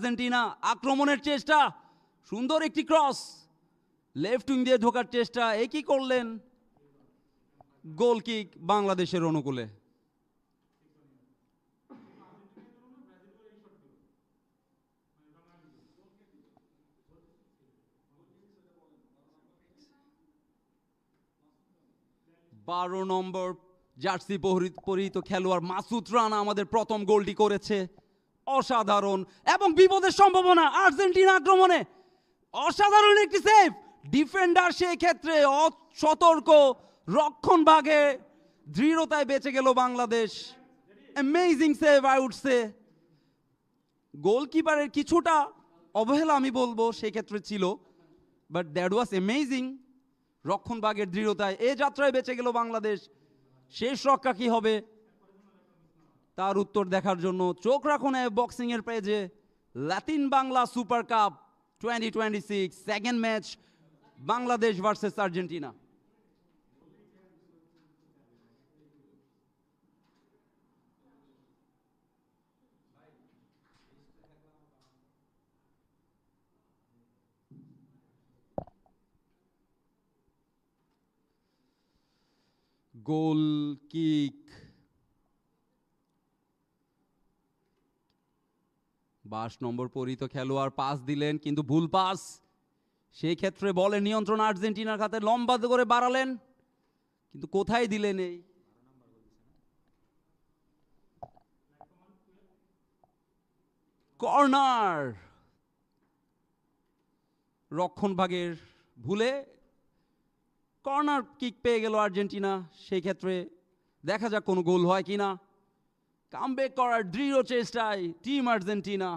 Argentina, আক্রমণের চেষ্টা, সুন্দর একটি ক্রস, লেফট উইং দিয়ে ঢোকার চেষ্টা, কি করলেন? গোল কিক বাংলাদেশের অনুকূলে। বারো নম্বর জার্সি পরিহিত খেলোয়াড় মাসুদ রানা আমাদের প্রথম গোলটি করেছে। অসাধারণ, এবং বিপদের সম্ভাবনা আর্জেন্টিনা আক্রমণে। অসাধারণ একটি সেভ, ডিফেন্ডার সেই ক্ষেত্রে অসতর্ক, রক্ষণ ভাগে দৃঢ়তায় বেঁচে গেল Bangladesh. Amazing save I would say. গোলকিপারের কিছুটা অবহেলা আমি বলবো সেক্ষেত্রে ছিল, বাট দ্যাট ওয়াজ অ্যামেজিং। রক্ষণ ভাগের দৃঢ়তায় এ যাত্রায় বেঁচে গেল বাংলাদেশ। শেষ রক্ষা কি হবে তার উত্তর দেখার জন্য চোখ রাখুন বক্সিং এর পেজে। Latin Bangla super cup 2026 second match, Bangladesh versus Argentina. গোল কিক, 22 নম্বর পরিহিত খেলোয়াড় পাস দিলেন, কিন্তু ভুল পাস। সেই ক্ষেত্রে বলের নিয়ন্ত্রণ আর্জেন্টিনার হাতে, লম্বা করে বাড়ালেন, কিন্তু কোথায় দিলেন? এই কর্নার, রক্ষণ ভাগের ভুলে কর্নার কিক পেয়ে গেল আর্জেন্টিনা। সেই ক্ষেত্রে দেখা যাক কোনো গোল হয় কিনা। কামব্যাক করার দৃঢ় চেষ্টায় টিম আর্জেন্টিনা।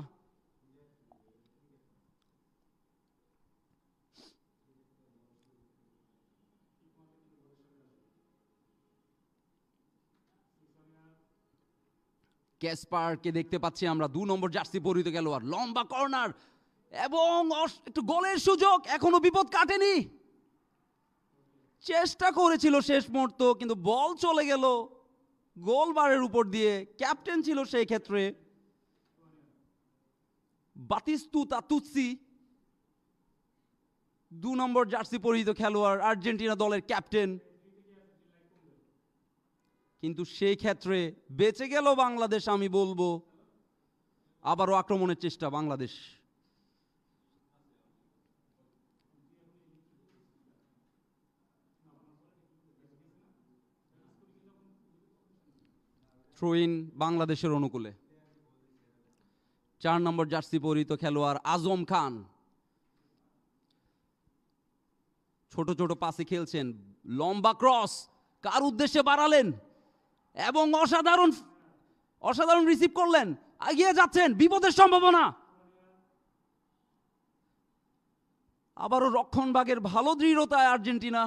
ক্যাসপারকে দেখতে পাচ্ছি আমরা, 2 নম্বর জার্সি পরিহিত খেলোয়াড়, লম্বা কর্নার এবং একটু গোলের সুযোগ, এখনো বিপদ কাটেনি। চেষ্টা করেছিল শেষ মুহূর্ত, কিন্তু বল চলে গেল গোল বারের উপর দিয়ে। ক্যাপ্টেন ছিল সেই ক্ষেত্রে বাতিস্তুতা তুৎসি, 2 নম্বর জার্সি পরিহিত খেলোয়াড়, আর্জেন্টিনা দলের ক্যাপ্টেন। কিন্তু সেই ক্ষেত্রে বেঁচে গেল বাংলাদেশ আমি বলবো। আবারও আক্রমণের চেষ্টা বাংলাদেশ। থ্রো ইন বাংলাদেশের অনুকূলে। 4 নম্বর জার্সি পরিহিত খেলোয়াড় আজম খান ছোট ছোট পাসে খেলছেন, লম্বা ক্রস, কার উদ্দেশ্যে বাড়ালেন এবং অসাধারণ অসাধারণ রিসিভ করলেন, এগিয়ে যাচ্ছেন, বিপদের সম্ভাবনা। আবারও রক্ষণ ভাগের ভালো দৃঢ়তায় আর্জেন্টিনা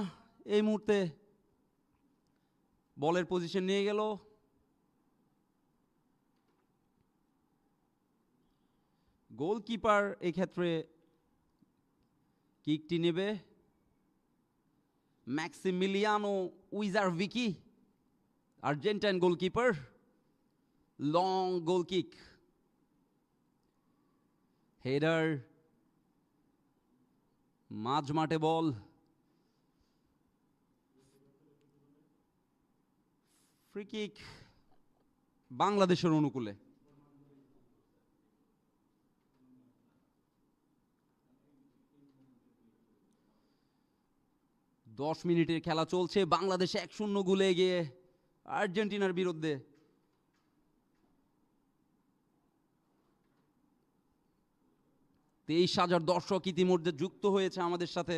এই মুহূর্তে বলের পজিশন নিয়ে গেল। গোলকিপার এই ক্ষেত্রে কিকটি নেবে ম্যাক্সিমিলিয়ানো উইজারভিকি, Argentine goalkeeper. Long goal kick, header, মাঝ মাঠে বল, ফ্রি কিক বাংলাদেশের অনুকূলে। দশ মিনিটের খেলা চলছে, বাংলাদেশ 1-0 গোলে এগিয়ে আর্জেন্টিনার বিরুদ্ধে। তেইশ হাজার দর্শক ইতিমধ্যে যুক্ত হয়েছে আমাদের সাথে।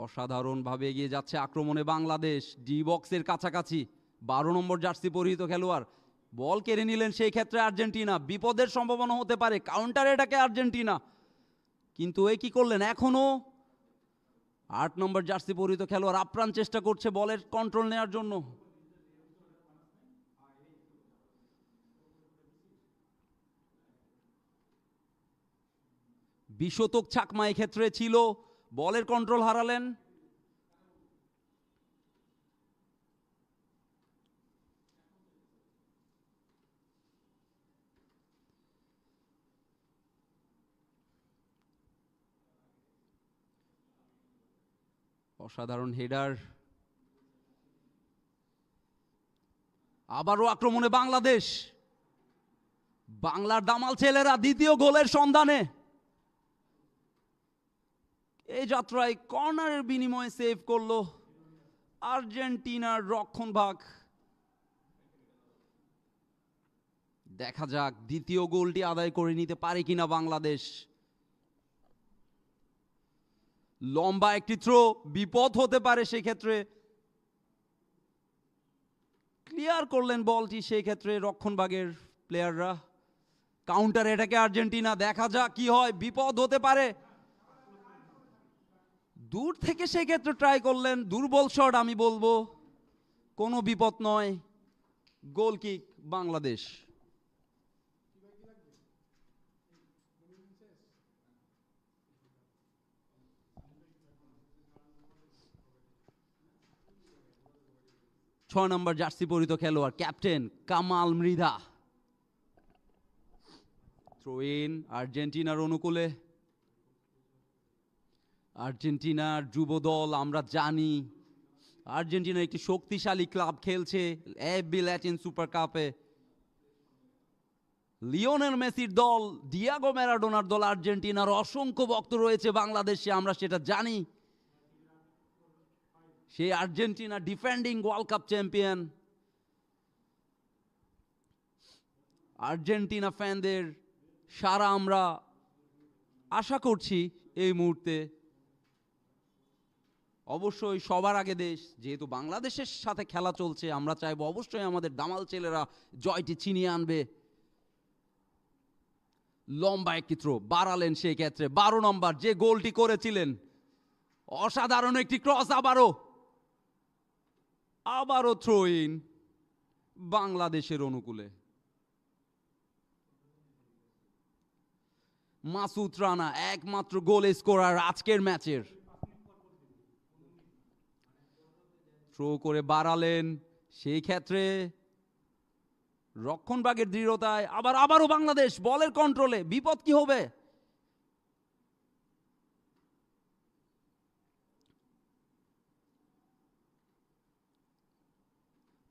অসাধারণভাবে এগিয়ে যাচ্ছে আক্রমণে বাংলাদেশ, ডি বক্সের কাছাকাছি। 12 নম্বর জার্সি পরিহিত খেলোয়াড় বল কেড়ে নিলেন, সেই ক্ষেত্রে আর্জেন্টিনা, বিপদের সম্ভাবনা হতে পারে, কাউন্টার এটাকে আর্জেন্টিনা, কিন্তু কি করলেন? এখনো 8 নম্বর জার্সি পরিহিত খেলোয়াড় আপ্রাণ চেষ্টা করছে বলের কন্ট্রোল নেওয়ার জন্য। বিশতক ছাকমা ক্ষেত্রে ছিল, বলের কন্ট্রোল হারালেন। অসাধারণ হেডার, আবারও আক্রমণে বাংলাদেশ। বাংলার দামাল ছেলেরা দ্বিতীয় গোলের সন্ধানে। এই যাত্রায় কর্নারের বিনিময়ে সেভ করলো আর্জেন্টিনার রক্ষণভাগ। দেখা যাক দ্বিতীয় গোলটি আদায় করে নিতে পারে কিনা বাংলাদেশ। লম্বা একটি থ্রো, বিপদ হতে পারে সেক্ষেত্রে। ক্লিয়ার করলেন বলটি সেই ক্ষেত্রে রক্ষণভাগের প্লেয়াররা। কাউন্টার এটাকে আর্জেন্টিনা, দেখা যাক কি হয়, বিপদ হতে পারে। দূর থেকে সেই ক্ষেত্রে ট্রাই করলেন, দুর্বল শট আমি বলবো, কোনো বিপদ নয়। Goal kick Bangladesh. ছয় নম্বর জার্সি পরিহিত খেলোয়াড় captain Kamal Mridha. Throw in আর্জেন্টিনার অনুকূলে। আর্জেন্টিনার যুব দল আমরা জানি, আর্জেন্টিনা একটি শক্তিশালী ক্লাব খেলছে এফবি ল্যাটিন সুপার কাপে। লিওনেল মেসির দল, ডিয়াগো ম্যারাডোনার দল আর্জেন্টিনার অসংখ্য ভক্ত রয়েছে বাংলাদেশে, আমরা সেটা জানি। সেই Argentina defending world cup champion. Argentina ফ্যানদের সারা আমরা আশা করছি এই মুহূর্তে। অবশ্যই সবার আগে দেশ, যেহেতু বাংলাদেশের সাথে খেলা চলছে, আমরা চাইবো অবশ্যই আমাদের দামাল ছেলেরা জয়টি ছিনিয়ে আনবে। লম্বা একটি থ্রো, বাড়ালেন সেই ক্ষেত্রে 12 নম্বর যে গোলটি করেছিলেন। অসাধারণ একটি ক্রস, আবারও থ্রো ইন বাংলাদেশের অনুকূলে। মাসুদ রানা একমাত্র গোল স্কোরার আজকের ম্যাচের। থ্রো করে বাড়ালেন সেই ক্ষেত্রে রক্ষণভাগের দৃঢ়তায়। আবারও বাংলাদেশ বলের কন্ট্রোলে, বিপদ কি হবে?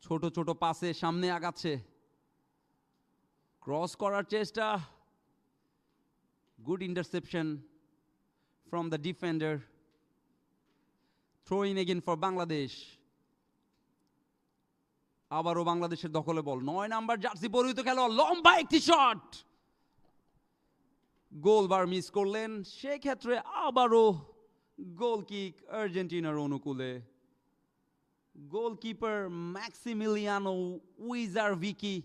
ছোট ছোট পাসে সামনে আগাচ্ছে, ক্রস করার চেষ্টা। Good interception from the defender. Throwing again for Bangladesh. আবারও বাংলাদেশের দখলে বল। 9 নাম্বার জার্সি পরিহিত খেলোয়াড়, লম্বা একটি শট, গোলবার মিস করলেন সেই ক্ষেত্রে। আবারও গোল কিক আর্জেন্টিনার অনুকূলে। গোলকিপার ম্যাক্সিমিলিয়ানো উইজারভিকি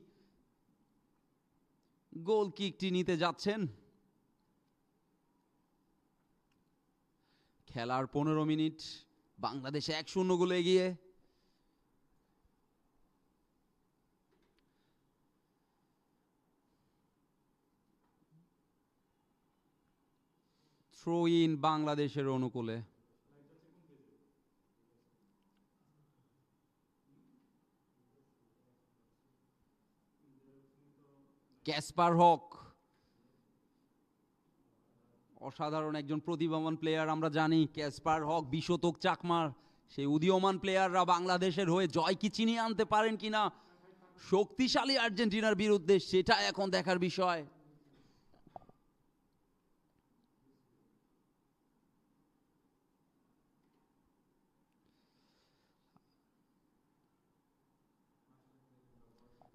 গোল কিকটি নিতে যাচ্ছেন। খেলার 15 মিনিট, বাংলাদেশ 1-0 গোলে এগিয়ে। থ্রো ইন বাংলাদেশের অনুকূলে। ক্যাসপার হক অসাধারণ একজন প্রতিভাবান প্লেয়ার, আমরা জানি ক্যাসপার হক 20 শতক চাকমার সেই উদীয়মান প্লেয়াররা বাংলাদেশের হয়ে জয় কি চিনিয়ে আনতে পারেন কিনা শক্তিশালী আর্জেন্টিনার বিরুদ্ধে, সেটা এখন দেখার বিষয়।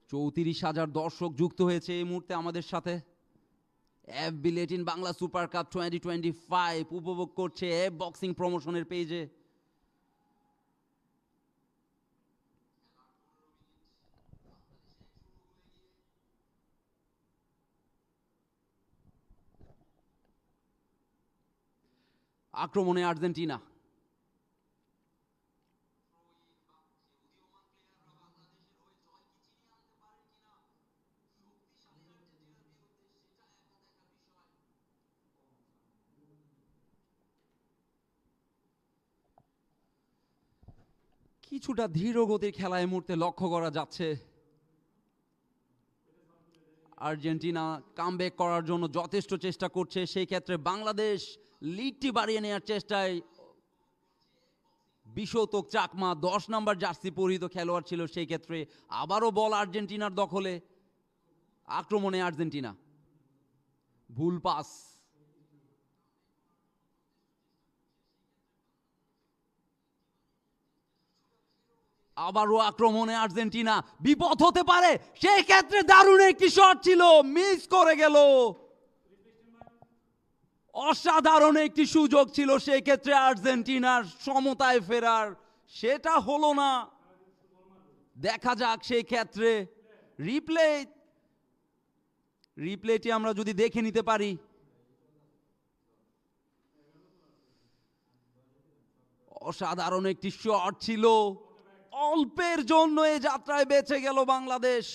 চৌত্রিশ হাজার দর্শক যুক্ত হয়েছে এই মুহূর্তে আমাদের সাথে। FB Latin Bangla super cup 2025 উপভোগ করছে এফ বক্সিং প্রমোশনের পেজে। আক্রমণে আর্জেন্টিনা। কিছুটা ধীর গতির খেলা এই মুহূর্তে লক্ষ্য করা যাচ্ছে। আর্জেন্টিনা কামব্যাক করার জন্য যথেষ্ট চেষ্টা করছে, সেই ক্ষেত্রে বাংলাদেশ লিডটি বাড়িয়ে নেওয়ার চেষ্টায়। বিশতক চাকমা 10 নাম্বার জার্সি পরিহিত খেলোয়াড় ছিল সেই ক্ষেত্রে। আবারও বল আর্জেন্টিনার দখলে, আক্রমণে আর্জেন্টিনা, ভুল পাস, আবারও আক্রমণে আর্জেন্টিনা, বিপদ হতে পারে সেই ক্ষেত্রে। দারুণ একটি শট ছিল, মিস করে গেল। অসাধারণ একটি সুযোগ ছিল সেই ক্ষেত্রে আর্জেন্টিনার সমতায় ফেরার, সেটা হলো না। দেখা যাক সেই ক্ষেত্রে রিপ্লেটি আমরা যদি দেখে নিতে পারি। অসাধারণ একটি শট ছিল, অল্পের জন্য এই যাত্রায় বেঁচে গেল বাংলাদেশ।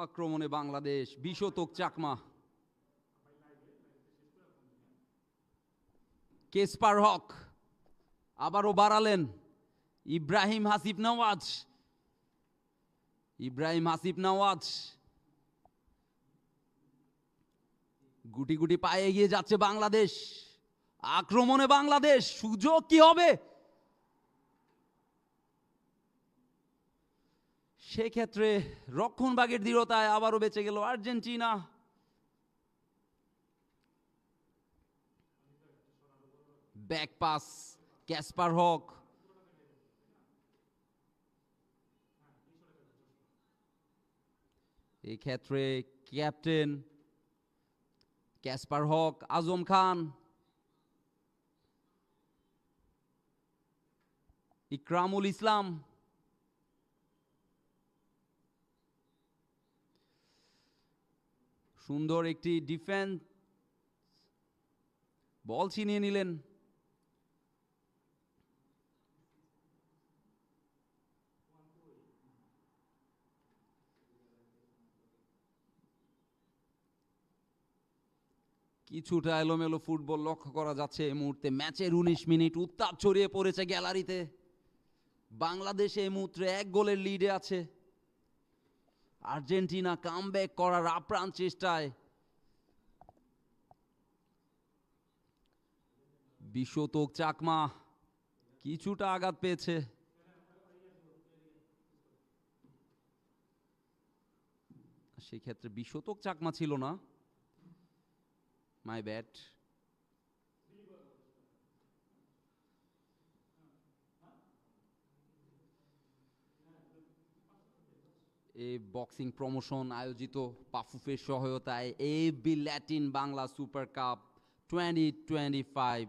আক্রমণে বাংলাদেশ, বিশতক চাকমা, কেসপার হক আবারও বাড়ালেন, ইব্রাহিম হাসিব নওয়াজ গুটি গুটি পায়ে এগিয়ে যাচ্ছে বাংলাদেশ। আক্রমণে বাংলাদেশ, সুযোগ কি হবে সেক্ষেত্রে? রক্ষণভাগের দৃঢ়তায় আবারও বেঁচে গেল আর্জেন্টিনা। ব্যাক পাস, ক্যাসপার হক, এই ক্ষেত্রে ক্যাপ্টেন ক্যাসপার হক, আজম খান, ইকরামুল ইসলাম, সুন্দর একটি ডিফেন্স, বল ছিনিয়ে নিলেন। কিছুটা এলোমেলো ফুটবল লক্ষ্য করা যাচ্ছে এই মুহূর্তে। ম্যাচের 19 মিনিট, উত্তাপ ছড়িয়ে পড়েছে গ্যালারিতে। বাংলাদেশ এই মুহূর্তে 1 গোলের লিডে আছে। আর্জেন্টিনা কামব্যাক করার আপ্রাণ চেষ্টায়। বিশতক চাকমা কিছুটা আঘাত পেয়েছে। সেক্ষেত্রে বিশতক চাকমা ছিল না, মাই ব্যাড। এই বক্সিং প্রমোশন আয়োজিত পাফুফের সহায়তায় AB Latin Bangla super cup 2025।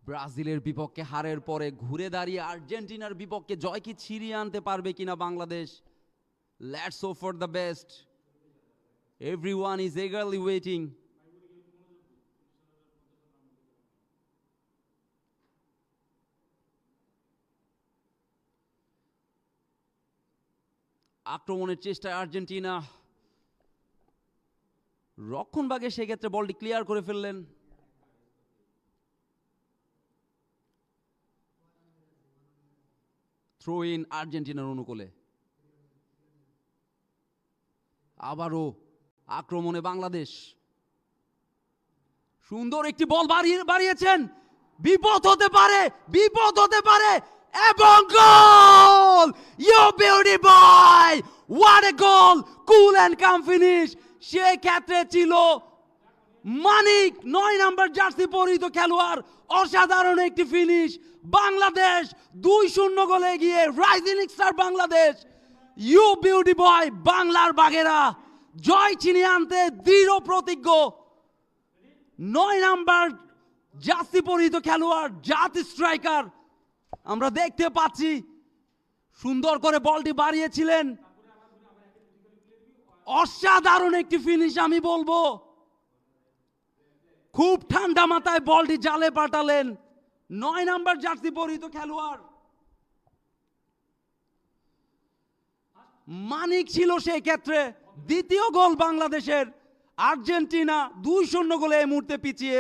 ব্রাজিলের বিপক্ষে হারের পরে ঘুরে দাঁড়িয়ে আর্জেন্টিনার বিপক্ষে জয় কি ছিনিয়ে আনতে পারবে কিনা Bangladesh? Let's hope for the best. Everyone is eagerly waiting. আক্রমণের চেষ্টায় আর্জেন্টিনা, রক্ষণভাগে সেক্ষেত্রে বলটি ক্লিয়ার করে ফেললেন। থ্রো ইন আর্জেন্টিনার অনুকূলে। আবারও আক্রমণে বাংলাদেশ, সুন্দর একটি বল বাড়িয়েছেন, বিপদ হতে পারে এবং goal! You beauty boy, what a goal! Cool and calm finish. সেই ক্ষেত্রে ছিল মানিক, 9 নাম্বার জার্সি পরিহিত খেলোয়াড়। অসাধারণ একটি ফিনিশ। বাংলাদেশ 2-0 গোলে এগিয়ে। Rising star Bangladesh, you beauty boy, বাংলার বাঘেরা জয় ছিনিয়ে আনতে দৃঢ় প্রতিজ্ঞ। 9 নাম্বার জার্সি পরিহিত খেলোয়াড়, জাত স্ট্রাইকার আমরা দেখতে পাচ্ছি সুন্দর করে বলটি বাড়িয়েছিলেন, অসাধারণ একটি ফিনিশ আমি বলবো। খুব ঠান্ডা মাথায় বলটি জালে পাঠালেন 9 নাম্বার জার্সি পরিহিত খেলোয়াড় মানিক ছিল সেই ক্ষেত্রে। দ্বিতীয় গোল বাংলাদেশের। আর্জেন্টিনা 2-0 গোলে এই মুহূর্তে পিছিয়ে।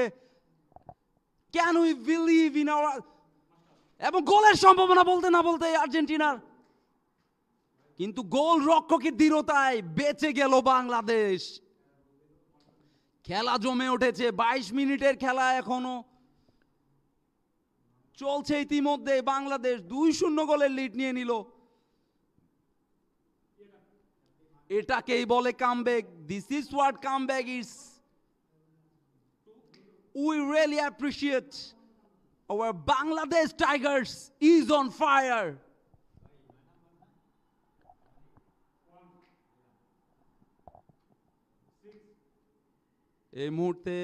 Can we believe in our, এবং গোলের সম্ভাবনা বলতে না বলতে আর্জেন্টিনার, কিন্তু গোল রক্ষকের দৃঢ়তায় বেঁচে গেল বাংলাদেশ। খেলা জমে উঠেছে, 22 মিনিটের খেলা এখনো চলছে। ইতিমধ্যে বাংলাদেশ 2-0 গোলের লিড নিয়ে নিল। এটাকেই বলে comeback. This is what comeback is. We really appreciate our Bangladesh Tigers is on fire. এই মুহূর্তে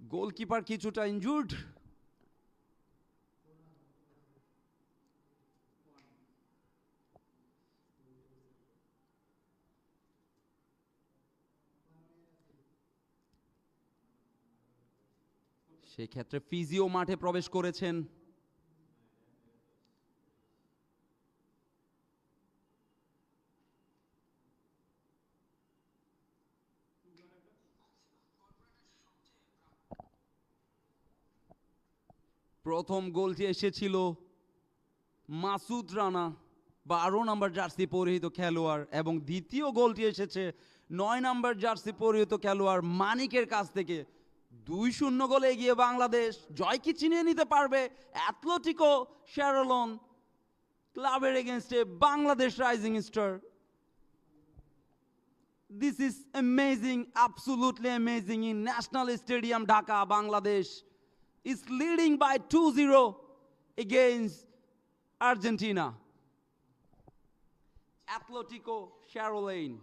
গোলকিপার কিছুটা ইনজুর্ড। সেই ক্ষেত্রে ফিজিও মাঠে প্রবেশ করেছেন। প্রথম গোলটি এসেছিল মাসুদ রানা, 12 নাম্বার জার্সি পরিহিত খেলোয়াড়, এবং দ্বিতীয় গোলটি এসেছে 9 নাম্বার জার্সি পরিহিত খেলোয়াড় মানিকের কাছ থেকে। 2-0 গোলে এগিয়ে বাংলাদেশ। জয় কি ছিনিয়ে নিতে পারবে অ্যাথলেটিকো শ্যারলন ক্লাবের এগেইনস্টে Bangladesh rising star? This is amazing, absolutely amazing. In National Stadium Dhaka, Bangladesh is leading by 2-0 against Argentina. Atletico Charolain.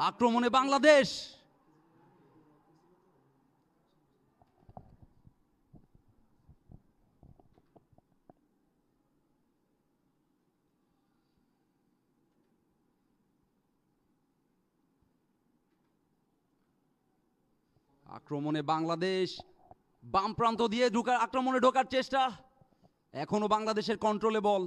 আক্রমণে বাংলাদেশ, আক্রমণে বাংলাদেশ, বাম প্রান্ত দিয়ে আক্রমণে ঢোকার চেষ্টা, এখনো বাংলাদেশের কন্ট্রোলে বল।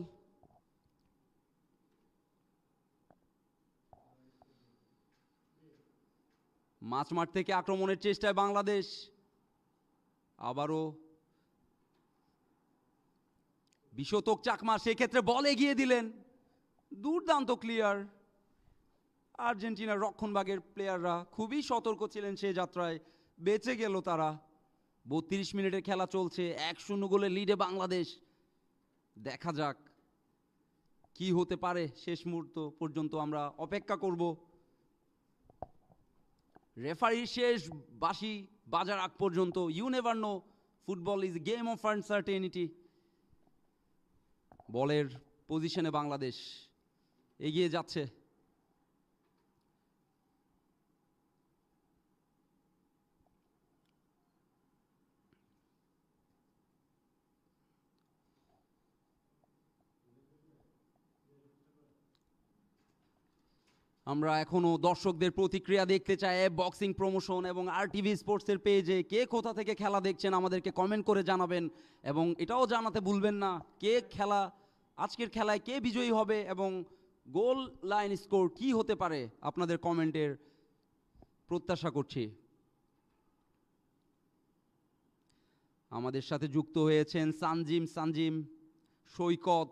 মাঝমাঠ থেকে আক্রমণের চেষ্টায় বাংলাদেশ, আবারও বিশতক চাকমা সেক্ষেত্রে বল এগিয়ে দিলেন, দুর্দান্ত ক্লিয়ার। আর্জেন্টিনার রক্ষণভাগের প্লেয়াররা খুবই সতর্ক ছিলেন সে যাত্রায়, বেঁচে গেল তারা। 32 মিনিটের খেলা চলছে, 1-0 গোলে লিডে বাংলাদেশ। দেখা যাক কি হতে পারে, শেষ মুহূর্ত পর্যন্ত আমরা অপেক্ষা করব। রেফারির শেষ বাঁশি বাজার আগ পর্যন্ত, you never know, football is game of uncertainty. বলের পজিশনে বাংলাদেশ এগিয়ে যাচ্ছে। আমরা এখনো দর্শকদের প্রতিক্রিয়া দেখতে চাই বক্সিং প্রমোশন এবং RTV স্পোর্টসের পেজে। কে কোথা থেকে খেলা দেখছেন আমাদেরকে কমেন্ট করে জানাবেন, এবং এটাও জানাতে ভুলবেন না আজকের খেলায় কে বিজয়ী হবে এবং গোল লাইন স্কোর কি হতে পারে। আপনাদের কমেন্টের প্রত্যাশা করছি। আমাদের সাথে যুক্ত হয়েছেন সানজিম, সৈকত,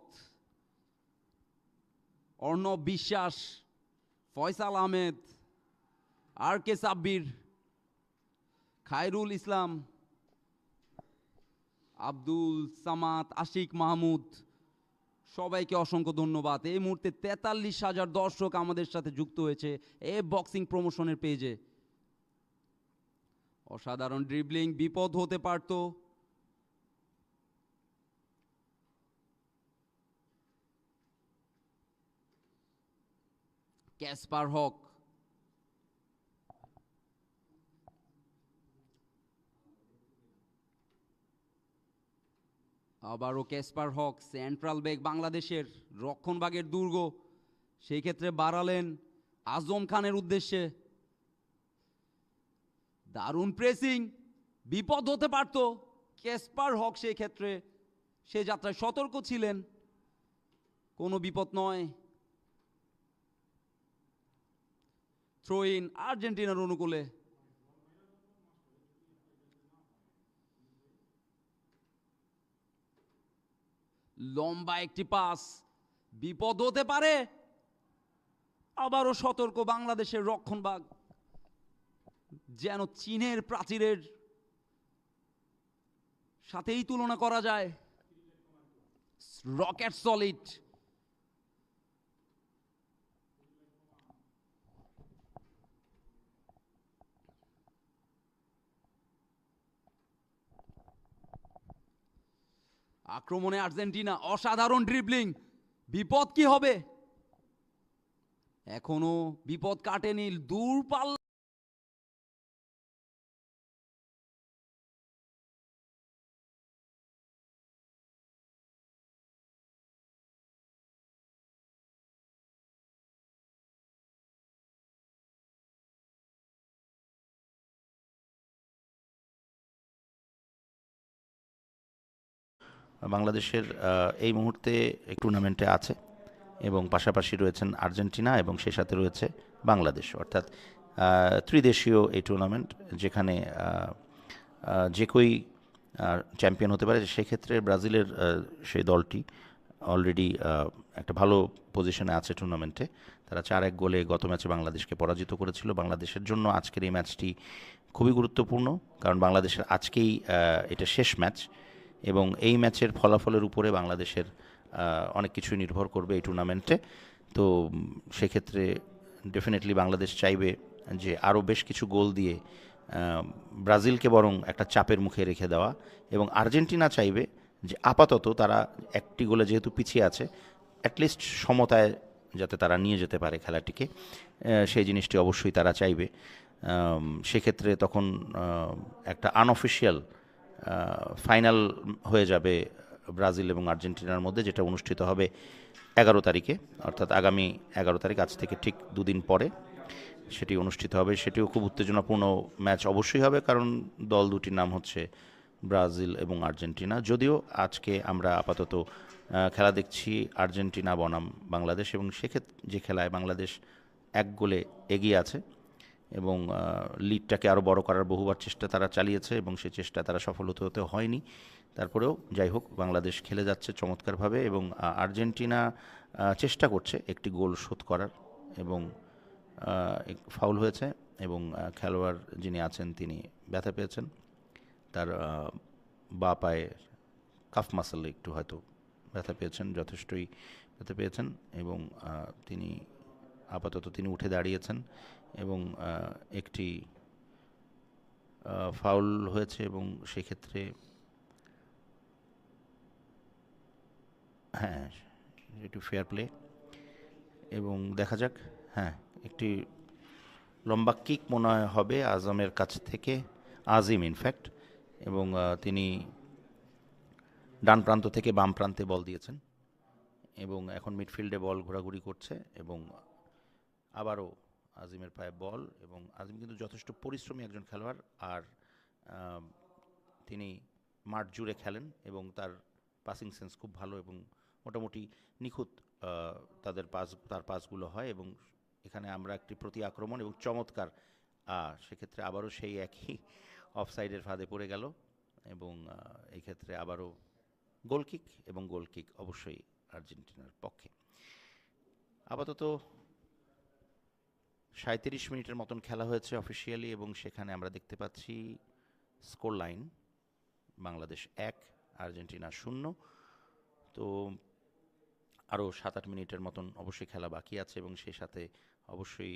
অর্ণব বিশ্বাস, ফয়সাল আহমেদ, RK সাব্বির, খায়রুল ইসলাম, আব্দুল সামাদ, আশিক মাহমুদ, সবাইকে অসংখ্য ধন্যবাদ। এই মুহূর্তে 43,000 দর্শক আমাদের সাথে যুক্ত হয়েছে এই বক্সিং প্রমোশনের পেজে। অসাধারণ ড্রিবলিং, বিপদ হতে পারত। ক্যাসপার হক, আবারও ক্যাসপার হক, সেন্ট্রাল ব্যাক বাংলাদেশের রক্ষণভাগের দুর্গ, সেই ক্ষেত্রে বাড়ালেন আজম খানের উদ্দেশ্যে। দারুণ প্রেসিং, বিপদ হতে পারত। ক্যাসপার হক সেই ক্ষেত্রে সে যাত্রায় সতর্ক ছিলেন, কোনো বিপদ নয়। থ্রো ইন আর্জেন্টিনার অনুকূলে। লম্বা একটি পাস, বিপদ হতে পারে। আবারও সতর্ক বাংলাদেশের রক্ষণভাগ, যেন চীনের প্রাচীরের সাথেই তুলনা করা যায়। Rocket solid. আক্রমণে আর্জেন্টিনা, অসাধারণ ড্রিবলিং, বিপদ কি হবে? এখনো বিপদ কাটেনি, দূরপাল্লা। বাংলাদেশের এই মুহূর্তে টুর্নামেন্টে আছে এবং পাশাপাশি রয়েছেন আর্জেন্টিনা এবং সেই সাথে রয়েছে বাংলাদেশ, অর্থাৎ ত্রিদেশীয় এই টুর্নামেন্ট, যেখানে যে কেউই চ্যাম্পিয়ন হতে পারে। সেক্ষেত্রে ব্রাজিলের সেই দলটি অলরেডি একটা ভালো পজিশনে আছে টুর্নামেন্টে। তারা 4-1 গোলে গত ম্যাচে বাংলাদেশকে পরাজিত করেছিল। বাংলাদেশের জন্য আজকের এই ম্যাচটি খুবই গুরুত্বপূর্ণ, কারণ বাংলাদেশের আজকেই এটা শেষ ম্যাচ এবং এই ম্যাচের ফলাফলের উপরে বাংলাদেশের অনেক কিছুই নির্ভর করবে এই টুর্নামেন্টে। তো সেক্ষেত্রে ডেফিনেটলি বাংলাদেশ চাইবে যে আরও বেশ কিছু গোল দিয়ে ব্রাজিলকে বরং একটা চাপের মুখে রেখে দেওয়া, এবং আর্জেন্টিনা চাইবে যে আপাতত তারা একটি গোলে যেহেতু পিছিয়ে আছে, অ্যাটলিস্ট সমতায় যাতে তারা নিয়ে যেতে পারে খেলাটিকে, সেই জিনিসটি অবশ্যই তারা চাইবে। সেক্ষেত্রে তখন একটা আনঅফিসিয়াল ফাইনাল হয়ে যাবে ব্রাজিল এবং আর্জেন্টিনার মধ্যে, যেটা অনুষ্ঠিত হবে 11 তারিখে, অর্থাৎ আগামী 11 তারিখ, আজ থেকে ঠিক দুদিন পরে সেটি অনুষ্ঠিত হবে। সেটিও খুব উত্তেজনাপূর্ণ ম্যাচ অবশ্যই হবে, কারণ দল দুটির নাম হচ্ছে ব্রাজিল এবং আর্জেন্টিনা। যদিও আজকে আমরা আপাতত খেলা দেখছি আর্জেন্টিনা বনাম বাংলাদেশ, এবং সেক্ষেত্রে যে খেলায় বাংলাদেশ 1 গোলে এগিয়ে আছে এবং লিডটাকে আরও বড় করার বহুবার চেষ্টা তারা চালিয়েছে এবং সে চেষ্টা তারা সফল হতে হয়নি। তারপরেও যাই হোক, বাংলাদেশ খেলে যাচ্ছে চমৎকারভাবে, এবং আর্জেন্টিনা চেষ্টা করছে একটি গোল শোধ করার, এবং ফাউল হয়েছে এবং খেলোয়াড় যিনি আছেন তিনি ব্যথা পেয়েছেন, তার বা পায়ে কাফ মাসলে একটু হয়তো ব্যথা পেয়েছেন, যথেষ্টই ব্যথা পেয়েছেন, এবং তিনি আপাতত উঠে দাঁড়িয়েছেন, এবং একটি ফাউল হয়েছে, এবং সেক্ষেত্রে হ্যাঁ, একটু ফেয়ার প্লে, এবং দেখা যাক। হ্যাঁ, একটি লম্বা কিক মনে হয় হবে আজমের কাছ থেকে, আজিম ইনফ্যাক্ট, এবং তিনি ডান প্রান্ত থেকে বাম প্রান্তে বল দিয়েছেন, এবং এখন মিডফিল্ডে বল ঘোরাঘুরি করছে, এবং আবারও আজিমের পায়ে বল, এবং আজিম কিন্তু যথেষ্ট পরিশ্রমী একজন খেলোয়াড়, আর তিনি মাঠ জুড়ে খেলেন এবং তার পাসিং সেন্স খুব ভালো, এবং মোটামুটি নিখুঁত তার পাসগুলো হয়, এবং এখানে আমরা একটি প্রতি আক্রমণ এবং চমৎকার, সেক্ষেত্রে আবারও সেই একই অফসাইডের ফাঁদে পড়ে গেল, এবং এই ক্ষেত্রে আবারও গোলকিক, এবং গোলকিক অবশ্যই আর্জেন্টিনার পক্ষে। আপাতত 37 মিনিটের মতন খেলা হয়েছে অফিসিয়ালি, এবং সেখানে আমরা দেখতে পাচ্ছি স্কোর লাইন বাংলাদেশ 1, আর্জেন্টিনা 0। তো আরও 7-8 মিনিটের মতন অবশ্যই খেলা বাকি আছে, এবং সেই সাথে অবশ্যই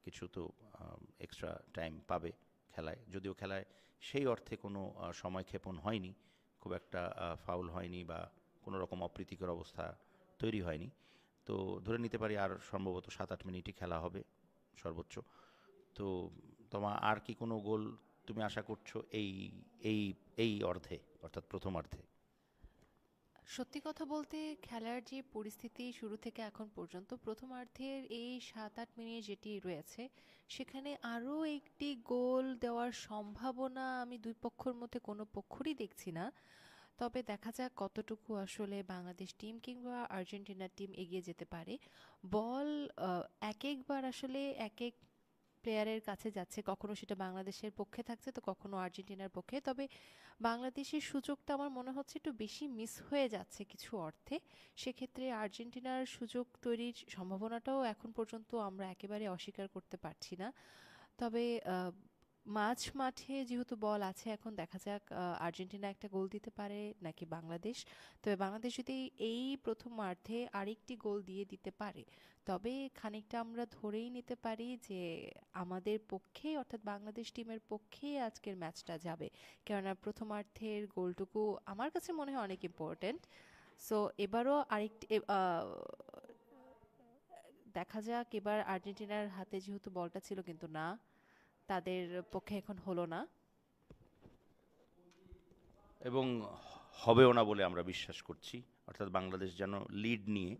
কিছু তো এক্সট্রা টাইম পাবে খেলায়, যদিও খেলায় সেই অর্থে কোনো সময় ক্ষেপণ হয়নি, খুব একটা ফাউল হয়নি বা কোনো রকম অপ্রীতিকর অবস্থা তৈরি হয়নি। তো ধরে নিতে পারি আর সম্ভবত 7-8 মিনিটই খেলা হবে সর্বোচ্চ। তো তোমার আর কি কোনো গোল তুমি আশা করছো এই এই এই অর্ধে, অর্থাৎ প্রথমার্ধে? সত্যি কথা বলতে, খেলার যে পরিস্থিতি শুরু থেকে এখন পর্যন্ত প্রথমার্ধের এই 7-8 মিনিট যেটি রয়েছে, সেখানে আরও একটি গোল দেওয়ার সম্ভাবনা আমি দুই পক্ষের মধ্যে কোনো পক্ষরই দেখছি না। তবে দেখা যাক কতটুকু আসলে বাংলাদেশ টিম কিংবা আর্জেন্টিনা টিম এগিয়ে যেতে পারে। বল এক একবার আসলে এক এক প্লেয়ারের কাছে যাচ্ছে, কখনো সেটা বাংলাদেশের পক্ষে থাকছে তো কখনো আর্জেন্টিনার পক্ষে। তবে বাংলাদেশের সুযোগটা আমার মনে হচ্ছে একটু বেশি মিস হয়ে যাচ্ছে কিছু অর্থে। সেক্ষেত্রে আর্জেন্টিনার সুযোগ তৈরির সম্ভাবনাটাও এখন পর্যন্ত আমরা একেবারে অস্বীকার করতে পারছি না। তবে মাঝ মাঠে যেহেতু বল আছে, এখন দেখা যাক আর্জেন্টিনা একটা গোল দিতে পারে নাকি বাংলাদেশ। তবে বাংলাদেশ যদি এই প্রথমার্ধে আরেকটি গোল দিয়ে দিতে পারে, তবে খানিকটা আমরা ধরেই নিতে পারি যে আমাদের পক্ষে, অর্থাৎ বাংলাদেশ টিমের পক্ষেই আজকের ম্যাচটা যাবে। কেননা প্রথমার্ধের গোলটুকু আমার কাছে মনে হয় অনেক ইম্পর্ট্যান্ট। সো এবারও আরেকটি দেখা যাক, এবার আর্জেন্টিনার হাতে যেহেতু বলটা ছিল, কিন্তু না, তাদের পক্ষে এখন হলো না। এবং হবেও না বলে আমরা বিশ্বাস করছি, অর্থাৎ বাংলাদেশ যেন লিড নিয়ে,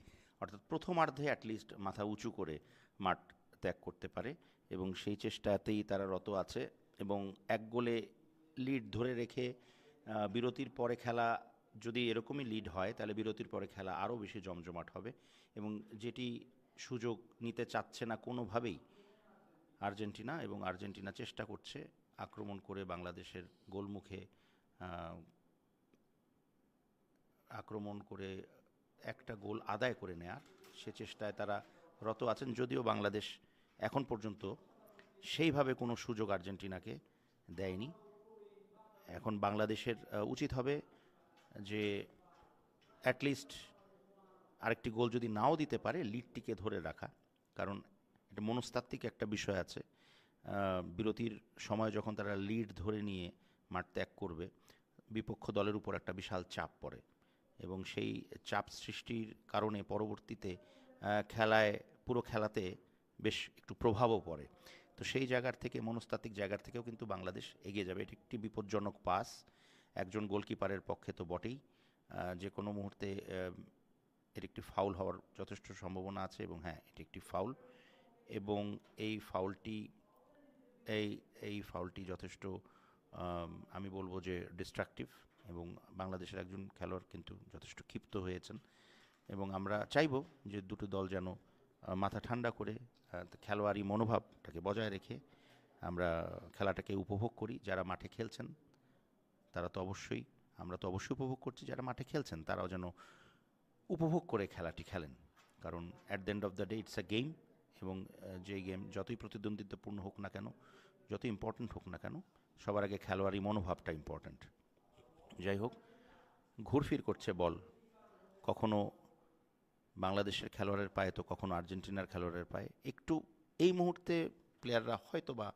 অর্থাৎ প্রথমার্ধে অ্যাটলিস্ট মাথা উঁচু করে মাঠ ত্যাগ করতে পারে, এবং সেই চেষ্টাতেই তারা রত আছে, এবং 1 গোলে লিড ধরে রেখে বিরতির পরে খেলা, যদি এরকমই লিড হয় তাহলে বিরতির পরে খেলা আরও বেশি জমজমাট হবে, এবং যেটি সুযোগ নিতে চাচ্ছে না কোনোভাবেই আর্জেন্টিনা, এবং আর্জেন্টিনা চেষ্টা করছে আক্রমণ করে বাংলাদেশের গোলমুখে আক্রমণ করে একটা গোল আদায় করে নেয়ার, সে চেষ্টায় তারা রত আছেন। যদিও বাংলাদেশ এখন পর্যন্ত সেইভাবে কোনো সুযোগ আর্জেন্টিনাকে দেয়নি। এখন বাংলাদেশের উচিত হবে যে অ্যাটলিস্ট আরেকটি গোল যদি নাও দিতে পারে, লিডটিকে ধরে রাখা, কারণ এটা মনস্তাত্ত্বিক একটা বিষয় আছে। বিরতির সময় যখন তারা লিড ধরে নিয়ে মাঠ ত্যাগ করবে, বিপক্ষ দলের উপর একটা বিশাল চাপ পড়ে, এবং সেই চাপ সৃষ্টির কারণে পরবর্তীতে খেলায় পুরো খেলাতে বেশ একটু প্রভাবও পড়ে। তো সেই জায়গার থেকে, মনস্তাত্ত্বিক জায়গার থেকেও কিন্তু বাংলাদেশ এগিয়ে যাবে। এটি একটি বিপজ্জনক পাস একজন গোলকিপারের পক্ষে তো বটেই, যে কোনো মুহূর্তে এর একটি ফাউল হওয়ার যথেষ্ট সম্ভাবনা আছে, এবং হ্যাঁ, এটি একটি ফাউল, এবং এই ফাউলটি এই এই ফাউলটি যথেষ্ট আমি বলবো যে ডিস্ট্রাকটিভ, এবং বাংলাদেশের একজন খেলোয়াড় কিন্তু যথেষ্ট ক্ষিপ্ত হয়েছেন, এবং আমরা চাইবো যে দুটো দল যেন মাথা ঠান্ডা করে খেলোয়াড়ি মনোভাবটাকে বজায় রেখে আমরা খেলাটাকে উপভোগ করি। যারা মাঠে খেলছেন তারা তো অবশ্যই, আমরা তো অবশ্যই উপভোগ করছি, যারা মাঠে খেলছেন তারাও যেন উপভোগ করে খেলাটি খেলেন, কারণ at the end of the day it's a game, এবং যে গেম যতই প্রতিদ্বন্দ্বিতাপূর্ণ হোক না কেন, যত ইম্পর্ট্যান্ট হোক না কেন, সবার আগে খেলোয়াড়ি মনোভাবটা ইম্পর্ট্যান্ট। যাই হোক, ঘুরফির করছে বল, কখনো বাংলাদেশের খেলোয়াড়ের পায়ে তো কখনো আর্জেন্টিনার খেলোয়াড়ের পায়ে। একটু এই মুহূর্তে প্লেয়াররা হয়তো বা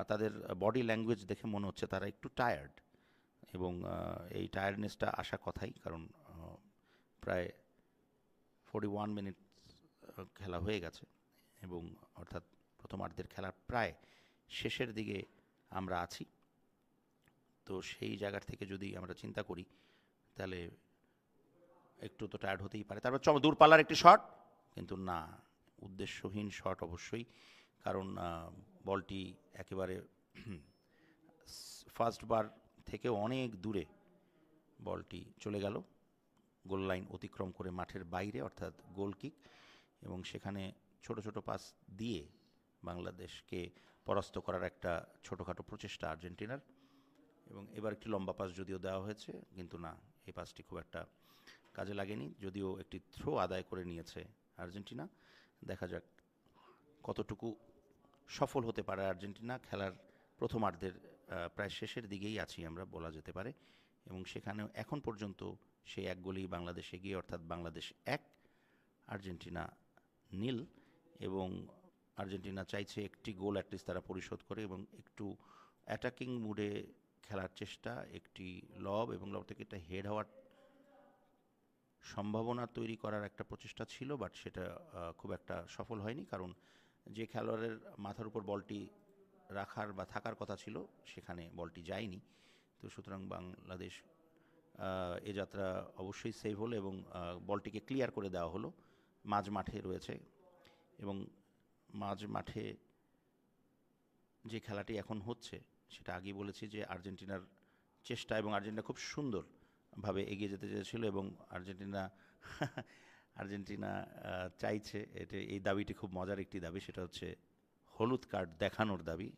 তাদের বডি ল্যাঙ্গুয়েজ দেখে মনে হচ্ছে তারা একটু টায়ার্ড, এবং এই টায়ার্ডনেসটা আসা কথাই, কারণ প্রায় 41 মিনিট খেলা হয়ে গেছে, এবং অর্থাৎ প্রথমার্ধের খেলার প্রায় শেষের দিকে আমরা আছি। তো সেই জায়গার থেকে যদি আমরা চিন্তা করি তাহলে একটু তো টায়ার্ড হতেই পারে। তারপর দূরপাল্লার একটি শট, কিন্তু না, উদ্দেশ্যহীন শট অবশ্যই, কারণ বলটি একেবারে ফার্স্ট বার থেকেও অনেক দূরে বলটি চলে গেল, গোল লাইন অতিক্রম করে মাঠের বাইরে, অর্থাৎ গোল কিক, এবং সেখানে ছোট ছোট পাস দিয়ে বাংলাদেশকে পরাস্ত করার একটা ছোটোখাটো প্রচেষ্টা আর্জেন্টিনার, এবং এবার একটি লম্বা পাস যদিও দেওয়া হয়েছে, কিন্তু না, এই পাসটি খুব একটা কাজে লাগেনি, যদিও একটি থ্রো আদায় করে নিয়েছে আর্জেন্টিনা। দেখা যাক কতটুকু সফল হতে পারে আর্জেন্টিনা। খেলার প্রথমার্ধের প্রায় শেষের দিকেই আছি আমরা, বলা যেতে পারে, এবং সেখানেও এখন পর্যন্ত সেই এক গোলেই বাংলাদেশ এগিয়ে, অর্থাৎ বাংলাদেশ 1 আর্জেন্টিনা 0, এবং আর্জেন্টিনা চাইছে একটি গোল অ্যাটলিস্ট তারা পরিশোধ করে, এবং একটু অ্যাটাকিং মুডে খেলার চেষ্টা, একটি লব, এবং লব থেকে একটা হেড হওয়ার সম্ভাবনা তৈরি করার একটা প্রচেষ্টা ছিল, বাট সেটা খুব একটা সফল হয়নি, কারণ যে খেলোয়াড়ের মাথার উপর বলটি রাখার বা থাকার কথা ছিল সেখানে বলটি যায়নি। তো সুতরাং বাংলাদেশ এ যাত্রা অবশ্যই সেভ হলো, এবং বলটিকে ক্লিয়ার করে দেওয়া হলো। মাঝ মাঠে রয়েছে, এবং মাঝ মাঠে যে খেলাটি এখন হচ্ছে সেটা আগেই বলেছি যে আর্জেন্টিনার চেষ্টা, এবং আর্জেন্টিনা খুব সুন্দরভাবে এগিয়ে যেতে চেয়েছিল, এবং আর্জেন্টিনা চাইছে, এই দাবিটি খুব মজার একটি দাবি, সেটা হচ্ছে হলুদ কার্ড দেখানোর দাবি।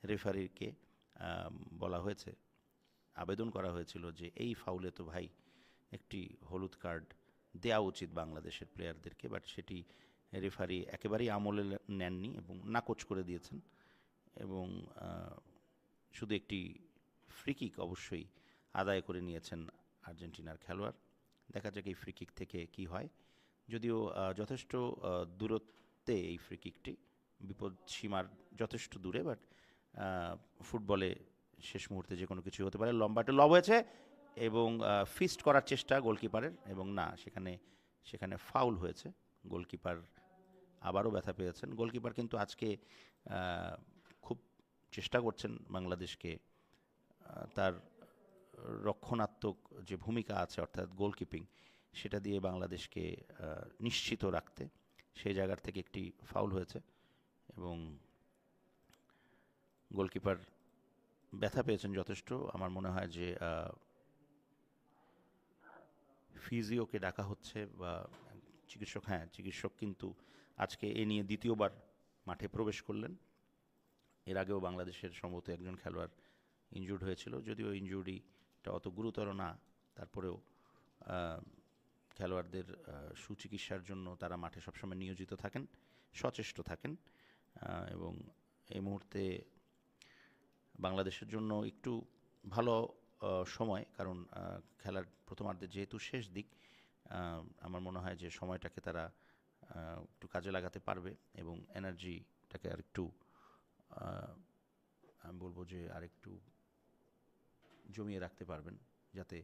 রেফারিকে বলা হয়েছে, আবেদন করা হয়েছিল যে এই ফাউলে তো ভাই একটি হলুদ কার্ড দেওয়া উচিত বাংলাদেশের প্লেয়ারদেরকে, বাট সেটি রেফারি একেবারেই আমলে নেননি এবং নাকচ করে দিয়েছেন, এবং শুধু একটি ফ্রি কিক অবশ্যই আদায় করে নিয়েছেন আর্জেন্টিনার খেলোয়াড়। দেখা যাক এই ফ্রি কিক থেকে কি হয়, যদিও যথেষ্ট দূরত্বে এই ফ্রি কিকটি, বিপদ সীমার যথেষ্ট দূরে, বাট ফুটবলে শেষ মুহূর্তে যে কোনো কিছু হতে পারে। লম্বাটে লব হয়েছে, এবং ফিস্ট করার চেষ্টা গোলকিপারের, এবং না, সেখানে ফাউল হয়েছে। গোলকিপার আবারও ব্যথা পেয়েছেন। গোলকিপার কিন্তু আজকে খুব চেষ্টা করছেন বাংলাদেশকে তার রক্ষণাত্মক যে ভূমিকা আছে, অর্থাৎ গোলকিপিং, সেটা দিয়ে বাংলাদেশকে নিশ্চিত রাখতে। সেই জায়গার থেকে একটি ফাউল হয়েছে, এবং গোলকিপার ব্যথা পেয়েছেন যথেষ্ট। আমার মনে হয় যে ফিজিওকে ডাকা হচ্ছে, বা চিকিৎসক কিন্তু আজকে এ নিয়ে দ্বিতীয়বার মাঠে প্রবেশ করলেন। এর আগেও বাংলাদেশের সম্ভবত একজন খেলোয়াড় ইনজুর্ড হয়েছিল, যদিও ইনজুরিটা অত গুরুতর না, তারপরেও খেলোয়াড়দের সুচিকিৎসার জন্য তারা মাঠে সবসময় নিয়োজিত থাকেন, সচেষ্ট থাকেন, এবং এই মুহূর্তে বাংলাদেশের জন্য একটু ভালো সময়, কারণ খেলার প্রথমার্ধে যেহেতু শেষ দিক, আমার মনে হয় যে সময়টাকে তারা একটু কাজে লাগাতে পারবে, এবং এনার্জিটাকে আরেকটু আমি বলবো যে আরেকটু জমিয়ে রাখতে পারবেন, যাতে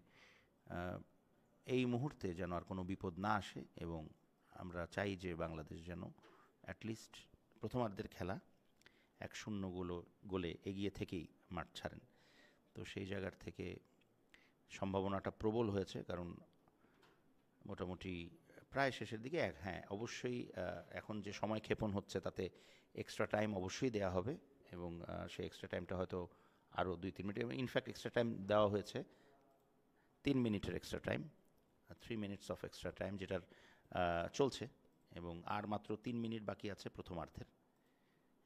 এই মুহূর্তে যেন আর কোনো বিপদ না আসে, এবং আমরা চাই যে বাংলাদেশ যেন অ্যাটলিস্ট প্রথমার্ধের খেলা 1-0 গোলে এগিয়ে থেকেই মাঠ ছাড়েন। তো সেই জায়গার থেকে সম্ভাবনাটা প্রবল হয়েছে, কারণ মোটামুটি প্রায় শেষের দিকে হ্যাঁ অবশ্যই এখন যে সময় ক্ষেপণ হচ্ছে তাতে এক্সট্রা টাইম অবশ্যই দেওয়া হবে, এবং সেই এক্সট্রা টাইমটা হয়তো আরও 2-3 মিনিট, ইনফ্যাক্ট এক্সট্রা টাইম দেওয়া হয়েছে 3 মিনিটের extra time, 3 minutes of extra time, যেটার চলছে, এবং আর মাত্র 3 মিনিট বাকি আছে প্রথমার্ধের।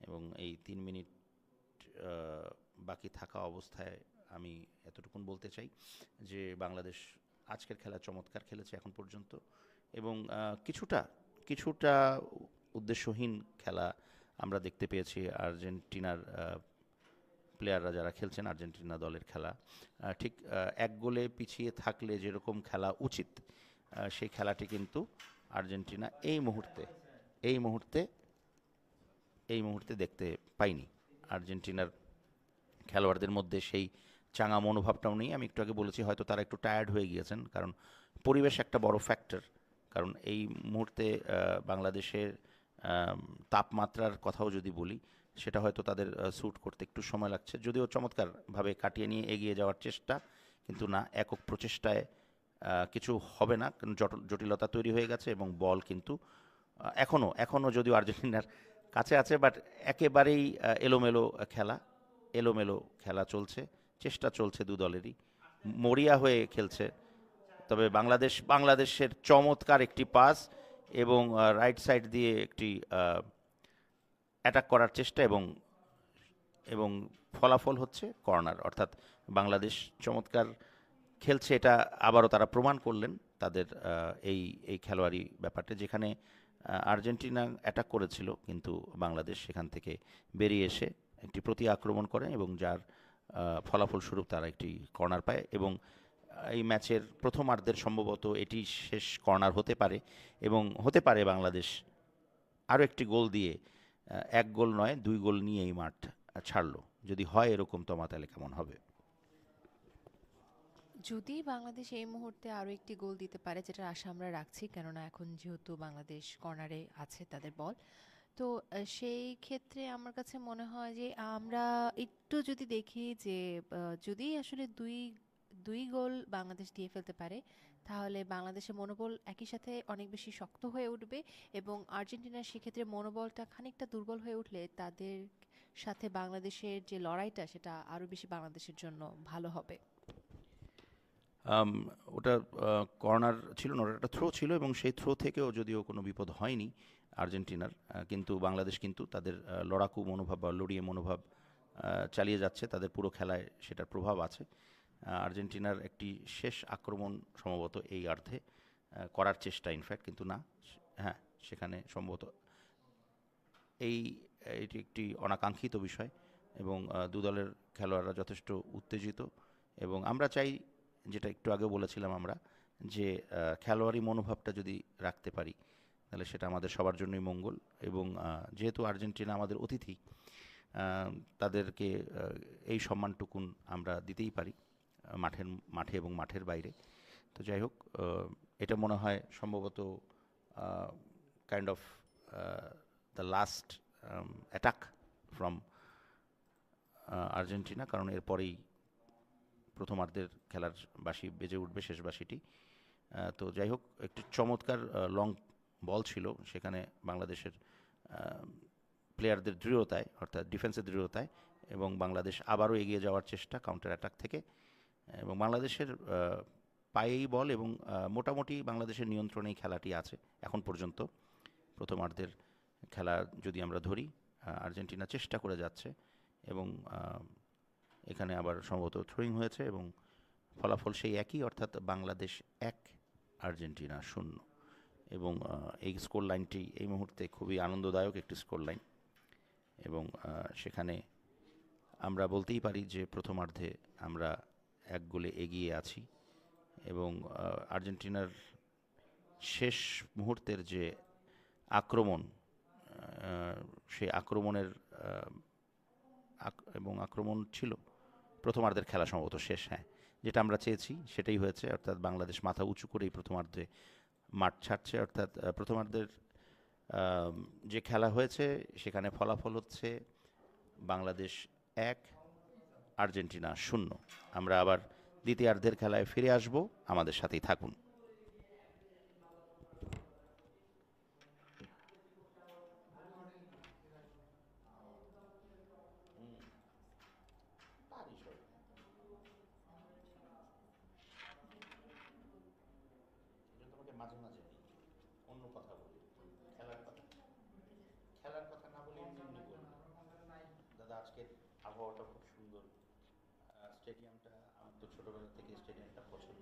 এবং এই 3 মিনিট বাকি থাকা অবস্থায় আমি এতটুকুন বলতে চাই যে বাংলাদেশ আজকের খেলা চমৎকার খেলেছে এখন পর্যন্ত, এবং কিছুটা উদ্দেশ্যহীন খেলা আমরা দেখতে পেয়েছি আর্জেন্টিনার প্লেয়াররা যারা খেলছেন, আর্জেন্টিনা দলের খেলা ঠিক 1 গোলে পিছিয়ে থাকলে যেরকম খেলা উচিত সেই খেলাটি কিন্তু আর্জেন্টিনা এই মুহূর্তে দেখতে পাইনি। আর্জেন্টিনার খেলোয়াড়দের মধ্যে সেই চাঙা মনোভাবটাও নেই। আমি একটু আগে বলেছি হয়তো তারা একটু টায়ার্ড হয়ে গিয়েছেন, কারণ পরিবেশ একটা বড় ফ্যাক্টর। কারণ এই মুহূর্তে বাংলাদেশের তাপমাত্রার কথাও যদি বলি, সেটা হয়তো তাদের স্যুট করতে একটু সময় লাগছে, যদিও চমৎকারভাবে কাটিয়ে নিয়ে এগিয়ে যাওয়ার চেষ্টা, কিন্তু না, একক প্রচেষ্টায় কিছু হবে না, কারণ জটিলতা তৈরি হয়ে গেছে, এবং বল কিন্তু এখনও যদিও আর্জেন্টিনার কাছে আছে, বাট একেবারেই এলোমেলো খেলা চলছে, চেষ্টা চলছে দু দলেরই, মরিয়া হয়ে খেলছে। তবে বাংলাদেশের চমৎকার একটি পাস এবং রাইট সাইড দিয়ে একটি অ্যাটাক করার চেষ্টা, এবং ফলাফল হচ্ছে কর্নার। অর্থাৎ বাংলাদেশ চমৎকার খেলছে, এটা আবারও তারা প্রমাণ করলেন তাদের এই খেলোয়াড়ি ব্যাপারটা, যেখানে আর্জেন্টিনা অ্যাটাক করেছিল কিন্তু বাংলাদেশ সেখান থেকে বেরিয়ে এসে একটি প্রতি আক্রমণ করে, এবং যার ফলাফলস্বরূপ তারা একটি কর্নার পায়, এবং এই ম্যাচের প্রথমার্ধের সম্ভবত এটি শেষ কর্নার হতে পারে, এবং হতে পারে বাংলাদেশ আরও একটি গোল দিয়ে 1 গোল নয় 2 গোল নিয়ে এই মাঠ ছাড়লো। যদি হয় এরকম তমা, তাহলে কেমন হবে? যদি বাংলাদেশ এই মুহূর্তে আরো একটি গোল দিতে পারে, যেটার আশা আমরা রাখছি, কেননা এখন যেহেতু বাংলাদেশ কর্নারে আছে তাদের বল, তো সেই ক্ষেত্রে আমার কাছে মনে হয় যে আমরা একটু যদি দেখি যে যদি আসলে দুই দুই গোল বাংলাদেশ দিয়ে ফেলতে পারে, তাহলে বাংলাদেশের মনোবল একই সাথে অনেক বেশি শক্ত হয়ে উঠবে, এবং আর্জেন্টিনার সেক্ষেত্রে মনোবলটা খানিকটা দুর্বল হয়ে উঠলে তাদের সাথে বাংলাদেশের যে লড়াইটা, সেটা আরো বেশি বাংলাদেশের জন্য ভালো হবে। ওটা কর্নার ছিল না, ওটা একটা থ্রো ছিল, এবং সেই থ্রো থেকেও যদিও কোনো বিপদ হয়নি আর্জেন্টিনার, কিন্তু বাংলাদেশ কিন্তু তাদের লড়াকু মনোভাব বা লড়িয়ে মনোভাব চালিয়ে যাচ্ছে, তাদের পুরো খেলায় সেটার প্রভাব আছে। আর্জেন্টিনার একটি শেষ আক্রমণ সম্ভবত এই অর্ধে করার চেষ্টা, ইনফ্যাক্ট, কিন্তু না, হ্যাঁ সেখানে সম্ভবত এটি একটি অনাকাঙ্ক্ষিত বিষয়, এবং দু দলের খেলোয়াড়রা যথেষ্ট উত্তেজিত, এবং আমরা চাই, যেটা একটু আগে বলেছিলাম আমরা, যে খেলোয়াড়ি মনোভাবটা যদি রাখতে পারি তাহলে সেটা আমাদের সবার জন্যই মঙ্গল, এবং যেহেতু আর্জেন্টিনা আমাদের অতিথি, তাদেরকে এই সম্মানটুকুন আমরা দিতেই পারি মাঠে এবং মাঠের বাইরে। তো যাই হোক, এটা মনে হয় সম্ভবত kind of the last attack from Argentina, কারণ এরপরেই প্রথমার্ধের খেলার বাঁশি বেজে উঠবে, শেষ বাঁশিটি। তো যাই হোক, একটি চমৎকার লং বল ছিল সেখানে বাংলাদেশের প্লেয়ারদের দৃঢ়তায়, অর্থাৎ ডিফেন্সের দৃঢ়তায়, এবং বাংলাদেশ আবারও এগিয়ে যাওয়ার চেষ্টা কাউন্টার অ্যাটাক থেকে, এবং বাংলাদেশের পায়েই বল, এবং মোটামুটি বাংলাদেশের নিয়ন্ত্রণেই খেলাটি আছে এখন পর্যন্ত। প্রথমার্ধের খেলা যদি আমরা ধরি, আর্জেন্টিনা চেষ্টা করে যাচ্ছে, এবং এখানে আবার সম্ভবত থ্রোয়িং হয়েছে, এবং ফলাফল সেই একই, অর্থাৎ বাংলাদেশ 1 আর্জেন্টিনা 0, এবং এই স্কোর লাইনটি এই মুহূর্তে খুবই আনন্দদায়ক একটি স্কোর লাইন, এবং সেখানে আমরা বলতেই পারি যে প্রথমার্ধে আমরা 1 গোলে এগিয়ে আছি, এবং আর্জেন্টিনার শেষ মুহূর্তের যে আক্রমণ, সেই আক্রমণের আক্রমণ ছিল প্রথমার্ধের খেলা সম্ভবত শেষ, হ্যাঁ, যেটা আমরা চেয়েছি সেটাই হয়েছে, অর্থাৎ বাংলাদেশ মাথা উঁচু করেই প্রথমার্ধে মাঠ ছাড়ছে, অর্থাৎ প্রথমার্ধের যে খেলা হয়েছে সেখানে ফলাফল হচ্ছে বাংলাদেশ 1, আর্জেন্টিনা 0। আমরা আবার দ্বিতীয়ার্ধের খেলায় ফিরে আসব, আমাদের সাথেই থাকুন। তোমাকে মাঝে মাঝে অন্য কথা বলি, খেলার কথা না বলে এমনি এমনি বলি। দাদা, আজকের আবহাওয়াটা খুব সুন্দর, স্টেডিয়ামটা, আমার তো ছোটবেলা থেকে স্টেডিয়ামটা পছন্দ।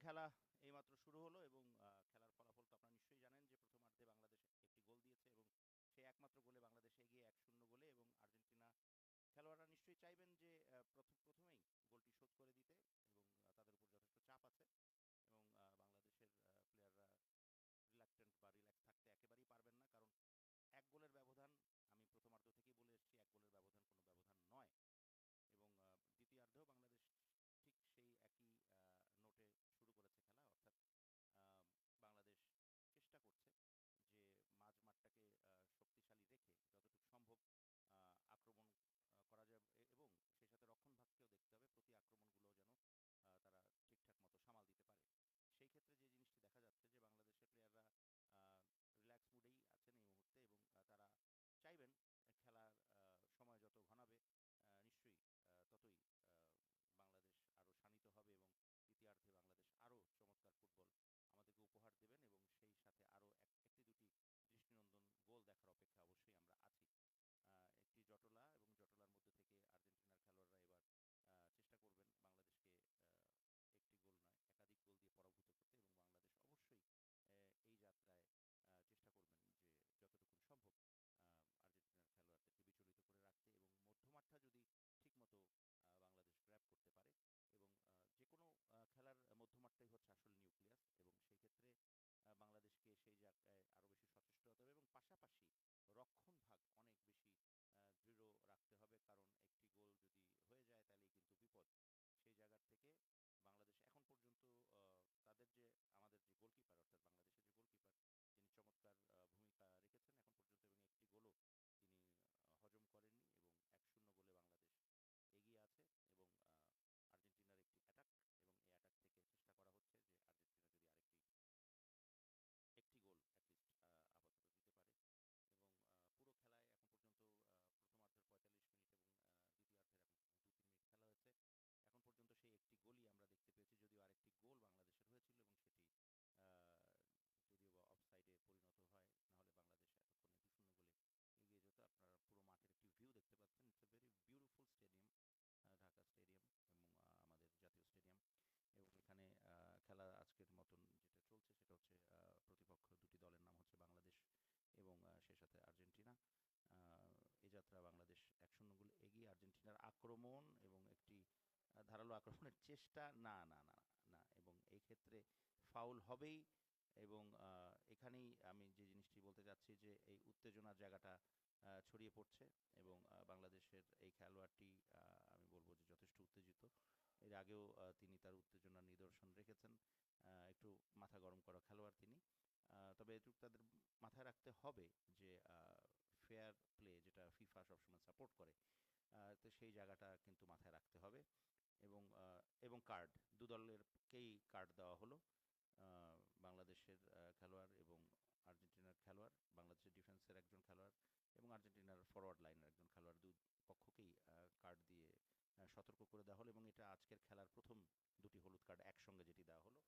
খেলা এইমাত্র শুরু হলো এবং খেলার ফলাফল তো আপনারা নিশ্চয়ই জানেন যে প্রথমার্ধে বাংলাদেশ একটি গোল দিয়েছে এবং সেই একমাত্র গোলে বাংলাদেশ এগিয়ে 1-0 গোলে, এবং আর্জেন্টিনা খেলোয়াড়রা নিশ্চয়ই চাইবেন যে প্রথমেই গোলটি শোধ করে দিতে, এবং তাদের উপর যথেষ্ট চাপ আছে, এবং বাংলাদেশের প্লেয়াররা রিলাক্টেন্ট বা রিল্যাক্স থাকতে একেবারেই পারবেন না, কারণ এক গোলের ব্যবধান, আমি প্রথমার্ধ থেকেই বলে এসেছি, এক গোলের ব্যবধান কোনো ব্যবধান নয়। এবং দ্বিতীয়ার্ধেও বাংলাদেশ ঠিক সেই একই নোটে শুরু করেছে খেলা, অর্থাৎ আহ, বাংলাদেশ চেষ্টা করছে যে মাঝ মাঠটাকে শক্তিশালী রেখে যতটুকু সম্ভব আক্রমণ করা যায়, এবং সেই সাথে রক্ষণ ভাগকেও দেখতে হবে, প্রতি আক্রমণগুলো যেন তারা ঠিকঠাক মতো সামাল দিতে পারে। সেই ক্ষেত্রে যে জিনিসটি দেখা যাচ্ছে যে বাংলাদেশের প্লেয়াররা রিল্যাক্স মুডেই আছেন এই মুহূর্তে, এবং তারা চাইবেন খেলার সময় যত ঘনাবে নিশ্চয়ই ততই আহ, বাংলাদেশ আরও শানিত হবে, এবং দ্বিতীয়ার্ধে বাংলাদেশ আরও চমৎকার ফুটবল আমাদেরকে উপহার দেবেন, এবং সেই সাথে আরও একটি দুটি দৃষ্টিনন্দন গোল দেখার অপেক্ষা অবশ্যই আমরা আছি। একটি জটলা, এবং জটলার মধ্যে থেকে আর্জেন্টিনার খেলোয়াড়রা এবার চেষ্টা করবেন বাংলাদেশকে একটি গোল নয় একাধিক গোল দিয়ে পরাভূত করতে, এবং বাংলাদেশ অবশ্যই এই যাত্রায় চেষ্টা করবেন যে যতটুকু সম্ভব আর্জেন্টিনার খেলোয়াড়দেরকে বিচলিত করে রাখতে, এবং মধ্যমাঠটা যদি ঠিকমতো বাংলাদেশ গ্র্যাব করতে পারে, এবং যে কোনো খেলার মধ্যমাঠটাই হচ্ছে আসল নিউক্লিয়াস, এবং সেই ক্ষেত্রে বাংলাদেশকে সেই জায়গায় আরও বেশি সচেষ্ট হতে হবে, এবং পাশাপাশি রক্ষণ ভাগ অনেক বেশি দৃঢ় রাখতে হবে, কারণ একটি গোল যদি হয়ে যায় তাহলেই কিন্তু বিপদ। সেই জায়গার থেকে বাংলাদেশ এখন পর্যন্ত তাদের যে আমাদের যে গোলকিপার, অর্থাৎ বাংলাদেশের যে গোলকিপার, তিনি চমৎকার ভূমিকা রেখেছেন এখন পর্যন্ত, এবং একটি গোলও তিনি হজম করেননি, এবং 1-0 গোলে বাংলাদেশ এগিয়ে আছে, এবং আর্জেন্টিনার একটি অ্যাটাক, এবং এই অ্যাটাক থেকে চেষ্টা করা হচ্ছে যে আর্জেন্টিনা যদি একটি গোল অ্যাটলিস্ট আপাতত দিতে পারে, এবং পুরো খেলায় এখন পর্যন্ত প্রথমার্ধের 45 মিনিট এবং দ্বিতীয়ার্ধের এখন 2-3 মিনিট খেলা হয়েছে, এখন পর্যন্ত সেই একটি গোলই আমরা দেখতে পেয়েছি, যদিও আরেকটি গোল বাংলাদেশের হয়েছিল, এবং সেটি যদিও বা অফসাইডে পরিণত হয়, না হলে বাংলাদেশ এতক্ষণে 2-0 গোলে এগিয়ে যেত। আপনারা পুরো মাঠের একটি ভিউ দেখতে পাচ্ছেন, it's a very beautiful stadium, Dhaka stadium, এবং আমাদের জাতীয় স্টেডিয়াম, এবং এখানে খেলা আজকের মতন যেটা চলছে সেটা হচ্ছে প্রতিপক্ষ দুটি দলের নাম হচ্ছে বাংলাদেশ এবং সেই সাথে আর্জেন্টিনা। এ যাত্রা বাংলাদেশ 1-0 গোলে এগিয়ে, আর্জেন্টিনার আক্রমণ এবং একটি ধারালো আক্রমণের চেষ্টা, না না না না, এবং এই ক্ষেত্রে ফাউল হবেই, এবং এখানেই আমি যে জিনিসটি বলতে চাচ্ছি যে এই উত্তেজনার জায়গাটা ছড়িয়ে পড়ছে, এবং বাংলাদেশের এই খেলোয়াড়টি আমি বলবো যে যথেষ্ট উত্তেজিত। এর আগেও তিনি তার উত্তেজনার নিদর্শন রেখেছেন, একটু মাথা গরম করা খেলোয়াড় তিনি। তবে এটুকু তাদের মাথায় রাখতে হবে যে ফেয়ার প্লে যেটা ফিফা সবসময় সাপোর্ট করে, তো সেই জায়গাটা কিন্তু মাথায় রাখতে হবে, এবং কার্ড দু দলেরকেই কার্ড দেওয়া হলো, বাংলাদেশের খেলোয়াড় এবং আর্জেন্টিনার খেলোয়াড়, বাংলাদেশের ডিফেন্সের একজন খেলোয়াড় এবং আর্জেন্টিনার ফরওয়ার্ড লাইনের একজন খেলোয়াড়, দু পক্ষকেই কার্ড দিয়ে সতর্ক করে দেওয়া হলো, এবং এটা আজকের খেলার প্রথম দুটি হলুদ কার্ড একসঙ্গে যেটি দেওয়া হলো।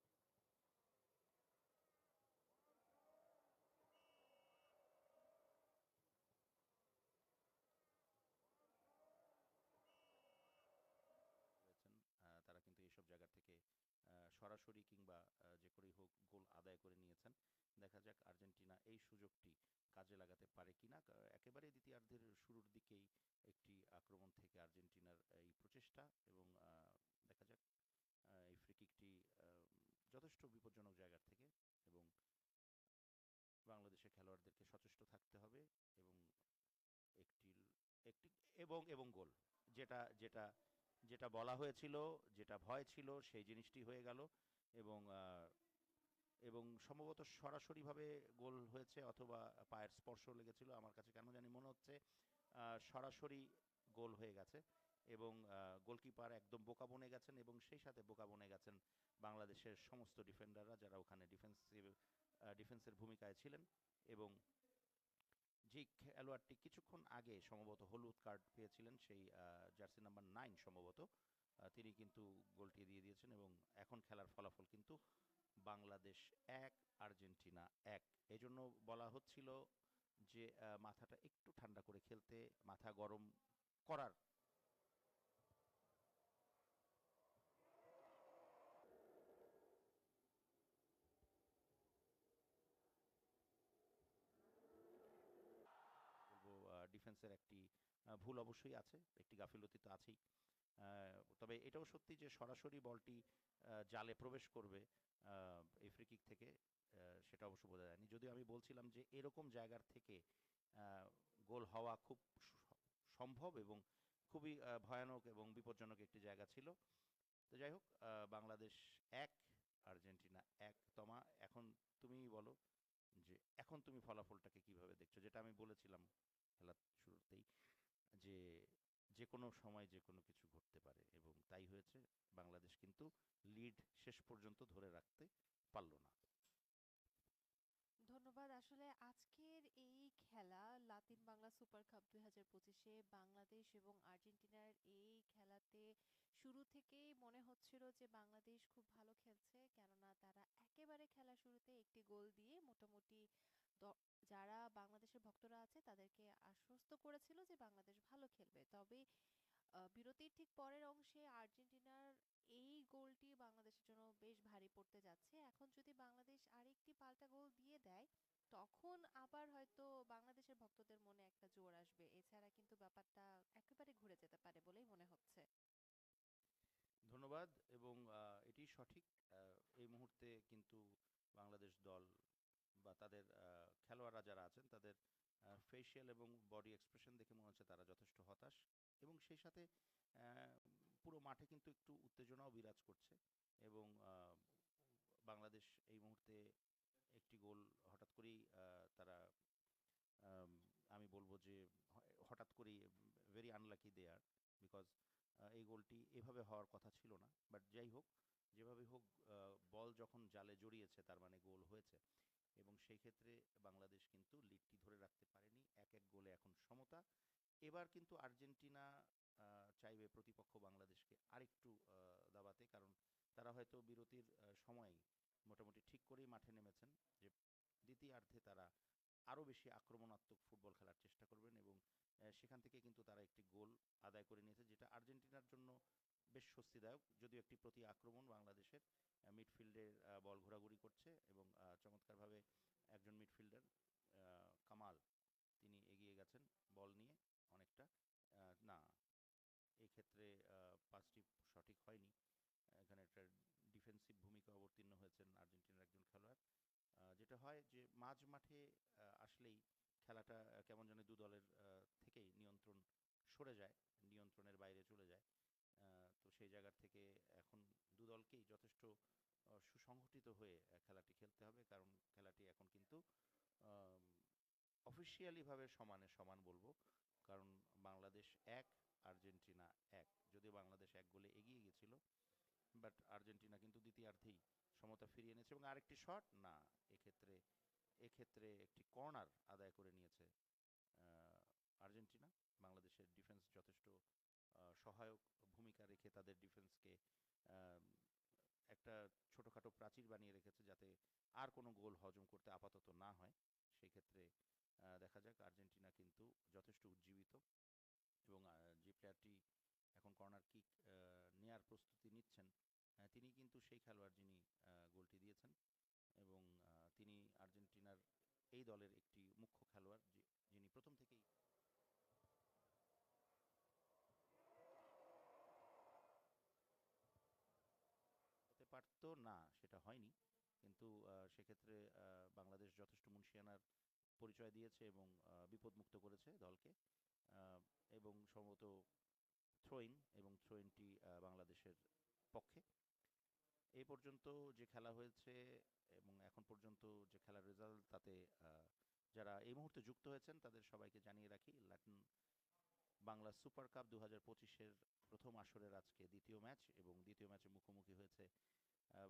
রয়েছেন তারা কিন্তু এইসব জায়গা থেকে সরাসরি কিংবা যে করেই হোক গোল আদায় করে নিয়েছেন। দেখা যাক আর্জেন্টিনা এই সুযোগটি কাজে লাগাতে পারে কিনা। একেবারে দ্বিতীয়ার্ধের শুরুর দিকেই একটি আক্রমণ থেকে আর্জেন্টিনার এই প্রচেষ্টা, এবং দেখা যাক এই ফ্রি কিকটি যথেষ্ট বিপজ্জনক জায়গার থেকে, এবং বাংলাদেশের খেলোয়াড়দেরকে সচেষ্ট থাকতে হবে, এবং একটি একটি এবং গোল, যেটা যেটা যেটা বলা হয়েছিল, যেটা ভয় ছিল সেই জিনিসটি হয়ে গেল, এবং সম্ভবত সরাসরিভাবে গোল হয়েছে অথবা পায়ের স্পর্শ লেগেছিল, আমার কাছে কেন জানি মনে হচ্ছে সরাসরি গোল হয়ে গেছে, এবং গোলকিপার একদম বোকা বনে গেছেন, এবং সেই সাথে বোকা বনে গেছেন বাংলাদেশের সমস্ত ডিফেন্ডাররা যারা ওখানে ডিফেন্সের ভূমিকায় ছিলেন, এবং যে খেলোয়াড়টি কিছুক্ষণ আগে সম্ভবত হলুদ কার্ড পেয়েছিলেন, সেই জার্সি নাম্বার 9 সম্ভবত, তিনি কিন্তু গোলটি দিয়ে দিয়েছেন, এবং এখন খেলার ফলাফল কিন্তু বাংলাদেশ 1 আর্জেন্টিনা 1। এই জন্য বলা হচ্ছিল যে মাথাটা একটু ঠান্ডা করে খেলতে, মাথা গরম করার আর্জেন্টিনার একটি ভুল অবশ্যই আছে, একটি গাফিলতি তো আছেই। তবে এটাও সত্যি যে সরাসরি বলটি জালে প্রবেশ করবে এই ফ্রি কিক থেকে, সেটা অবশ্য বোঝা যায়নি। যদিও আমি বলছিলাম যে এরকম জায়গার থেকে গোল হওয়া খুব সম্ভব এবং খুবই ভয়ানক এবং বিপজ্জনক একটি জায়গা ছিল। তো যাই হোক, বাংলাদেশ ১, আর্জেন্টিনা ১। তমা, এখন তুমিই বলো যে এখন তুমি ফলাফলটাকে কিভাবে দেখছো, যেটা আমি বলেছিলাম খেলার শুরুতেই, যে যে কোনো সময় যে কোনো কিছু ঘটতে পারে, এবং তাই হয়েছে। বাংলাদেশ কিন্তু লিড শেষ পর্যন্ত ধরে রাখতে পারল না। ধন্যবাদ। আসলে আজকের এই খেলা লাতিন বাংলা সুপার কাপ 2025-এ বাংলাদেশ এবং আর্জেন্টিনার এই খেলাতে শুরু থেকেই মনে হচ্ছিল যে বাংলাদেশ খুব ভালো খেলছে, কেননা তারা একেবারে খেলা শুরুতে একটি গোল দিয়ে মোটামুটি দ- যারা বাংলাদেশের ভক্তরা আছে তাদেরকে আশ্বস্ত করেছিল যে বাংলাদেশ ভালো খেলবে। তবে বিরতির ঠিক পরের অংশে আর্জেন্টিনার এই গোলটি বাংলাদেশের জন্য বেশ ভারী পড়তে যাচ্ছে। এখন যদি বাংলাদেশ আরেকটি পাল্টা গোল দিয়ে দেয়, তখন আবার হয়তো বাংলাদেশের ভক্তদের মনে একটা জোর আসবে। এছাড়া কিন্তু ব্যাপারটা একেবারে ঘুরে যেতে পারে বলেই মনে হচ্ছে। ধন্যবাদ। এবং এটি সঠিক। এই মুহূর্তে কিন্তু বাংলাদেশ দল বা তাদের খেলোয়াড়রা যারা আছেন তাদের ফেসিয়াল এবং বডি এক্সপ্রেশন দেখে মনে হচ্ছে তারা যথেষ্ট হতাশ, এবং সেই সাথে আহ, পুরো মাঠে কিন্তু একটু উত্তেজনাও বিরাজ করছে। এবং বাংলাদেশ এই মুহূর্তে একটি গোল হঠাৎ করেই তারা, আম, আমি বলবো যে হঠাৎ করেই very unlucky they are, because এই গোলটি এভাবে হওয়ার কথা ছিল না। বাট যাই হোক, যেভাবে হোক, বল যখন জালে জড়িয়েছে তার মানে গোল হয়েছে, এবং সেই ক্ষেত্রে বাংলাদেশ কিন্তু লিডটি ধরে রাখতে পারেনি। ১-১ গোলে এখন সমতা। এবার কিন্তু আর্জেন্টিনা চাইবে প্রতিপক্ষ বাংলাদেশকে আরেকটু দাবাতে, কারণ তারা হয়তো বিরতির সময় মোটামুটি ঠিক করেই মাঠে নেমেছেন যে দ্বিতীয়ার্ধে তারা আরও বেশি আক্রমণাত্মক ফুটবল খেলার চেষ্টা করবেন, এবং সেখান থেকে কিন্তু তারা একটি গোল আদায় করে নিয়েছে, যেটা আর্জেন্টিনার জন্য বেশ স্বস্তিদায়ক। যদিও একটি প্রতি আক্রমণ বাংলাদেশের মিডফিল্ডের বল ঘোরাঘুরি করছে, এবং চমৎকারভাবে একজন মিডফিল্ডার কামাল, তিনি এগিয়ে গেছেন বল নিয়ে অনেকটা। না, এই ক্ষেত্রে পাসটি সঠিক হয়নি। এখানে একটা ডিফেন্সিভ ভূমিকা অবতীর্ণ হয়েছেন আর্জেন্টিনার একজন খেলোয়াড়। যেটা হয় যে মাঝ মাঠে আসলেই খেলাটা কেমন যেন দু দলের থেকেই নিয়ন্ত্রণ সরে যায়, নিয়ন্ত্রণের বাইরে চলে যায়। তো সেই জায়গার থেকে এখন দু দলকেই যথেষ্ট সুসংগঠিত হয়ে খেলাটি খেলতে হবে, কারণ খেলাটি এখন কিন্তু অফিসিয়ালিভাবে সমানে সমান বলবো। কারণ বাংলাদেশ ১, আর্জেন্টিনা ১। যদিও বাংলাদেশ ১ গোলে এগিয়ে গেছিল, বাট আর্জেন্টিনা কিন্তু দ্বিতীয়ার্ধেই সমতা ফিরিয়ে এনেছে, এবং আরেকটি শট না, এক্ষেত্রে এক্ষেত্রে একটি কর্নার আদায় করে নিয়েছে আর্জেন্টিনা। বাংলাদেশের ডিফেন্স যথেষ্ট সহায়ক ভূমিকা রেখে তাদের ডিফেন্সকে একটা ছোটোখাটো প্রাচীর বানিয়ে রেখেছে, যাতে আর কোনো গোল হজম করতে আপাতত না হয়। সেই ক্ষেত্রে দেখা যাক, আর্জেন্টিনা কিন্তু যথেষ্ট উজ্জীবিত, এবং যে প্লেয়ারটি এখন কর্নার কিক নেয়ার প্রস্তুতি নিচ্ছেন, তিনি কিন্তু সেই খেলোয়াড় যিনি গোলটি দিয়েছেন, এবং তিনি আর্জেন্টিনার এই দলের একটি মুখ্য খেলোয়াড়, যিনি প্রথম থেকেই হতে পারতো না, সেটা হয়নি। কিন্তু সেক্ষেত্রে বাংলাদেশ যথেষ্ট মুনশিয়ানার পরিচয় দিয়েছে এবং বিপদমুক্ত করেছে দলকে। আহ, এবং সম্ভবত থ্রোইন, এবং থ্রোইনটি বাংলাদেশের পক্ষে। এই পর্যন্ত যে খেলা হয়েছে এবং এখন পর্যন্ত যে খেলার রেজাল্ট, তাতে যারা এই মুহূর্তে যুক্ত হয়েছেন তাদের সবাইকে জানিয়ে রাখি, লাতিন বাংলা সুপার কাপ 2025-এর প্রথম আসরের আজকে দ্বিতীয় ম্যাচ, এবং দ্বিতীয় ম্যাচে মুখোমুখি হয়েছে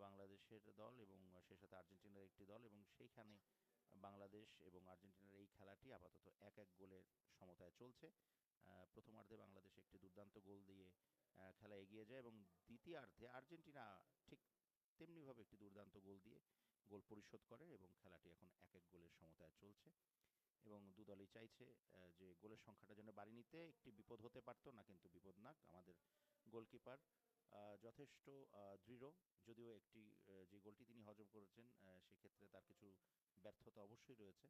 বাংলাদেশের দল এবং সেই সাথে আর্জেন্টিনার একটি দল, এবং সেইখানে বাংলাদেশ এবং আর্জেন্টিনার এই খেলাটি আপাতত ১-১ গোলের সমতায় চলছে। প্রথমার্ধে বাংলাদেশ একটি দুর্দান্ত গোল দিয়ে খেলা এগিয়ে যায়, এবং দ্বিতীয়ার্ধে আর্জেন্টিনা ঠিক তেমনিভাবে একটি দুর্দান্ত গোল দিয়ে গোল পরিশোধ করে, এবং খেলাটি এখন ১-১ গোলের সমতায় চলছে। এবং দু দলই চাইছে যে গোলের সংখ্যাটা যেন বাড়ি নিতে একটি বিপদ হতে পারতো না, কিন্তু বিপদ না। আমাদের গোলকিপার যথেষ্ট দৃঢ়, যদিও একটি যে গোলটি তিনি হজম করেছেন সেক্ষেত্রে তার কিছু ব্যর্থতা অবশ্যই রয়েছে।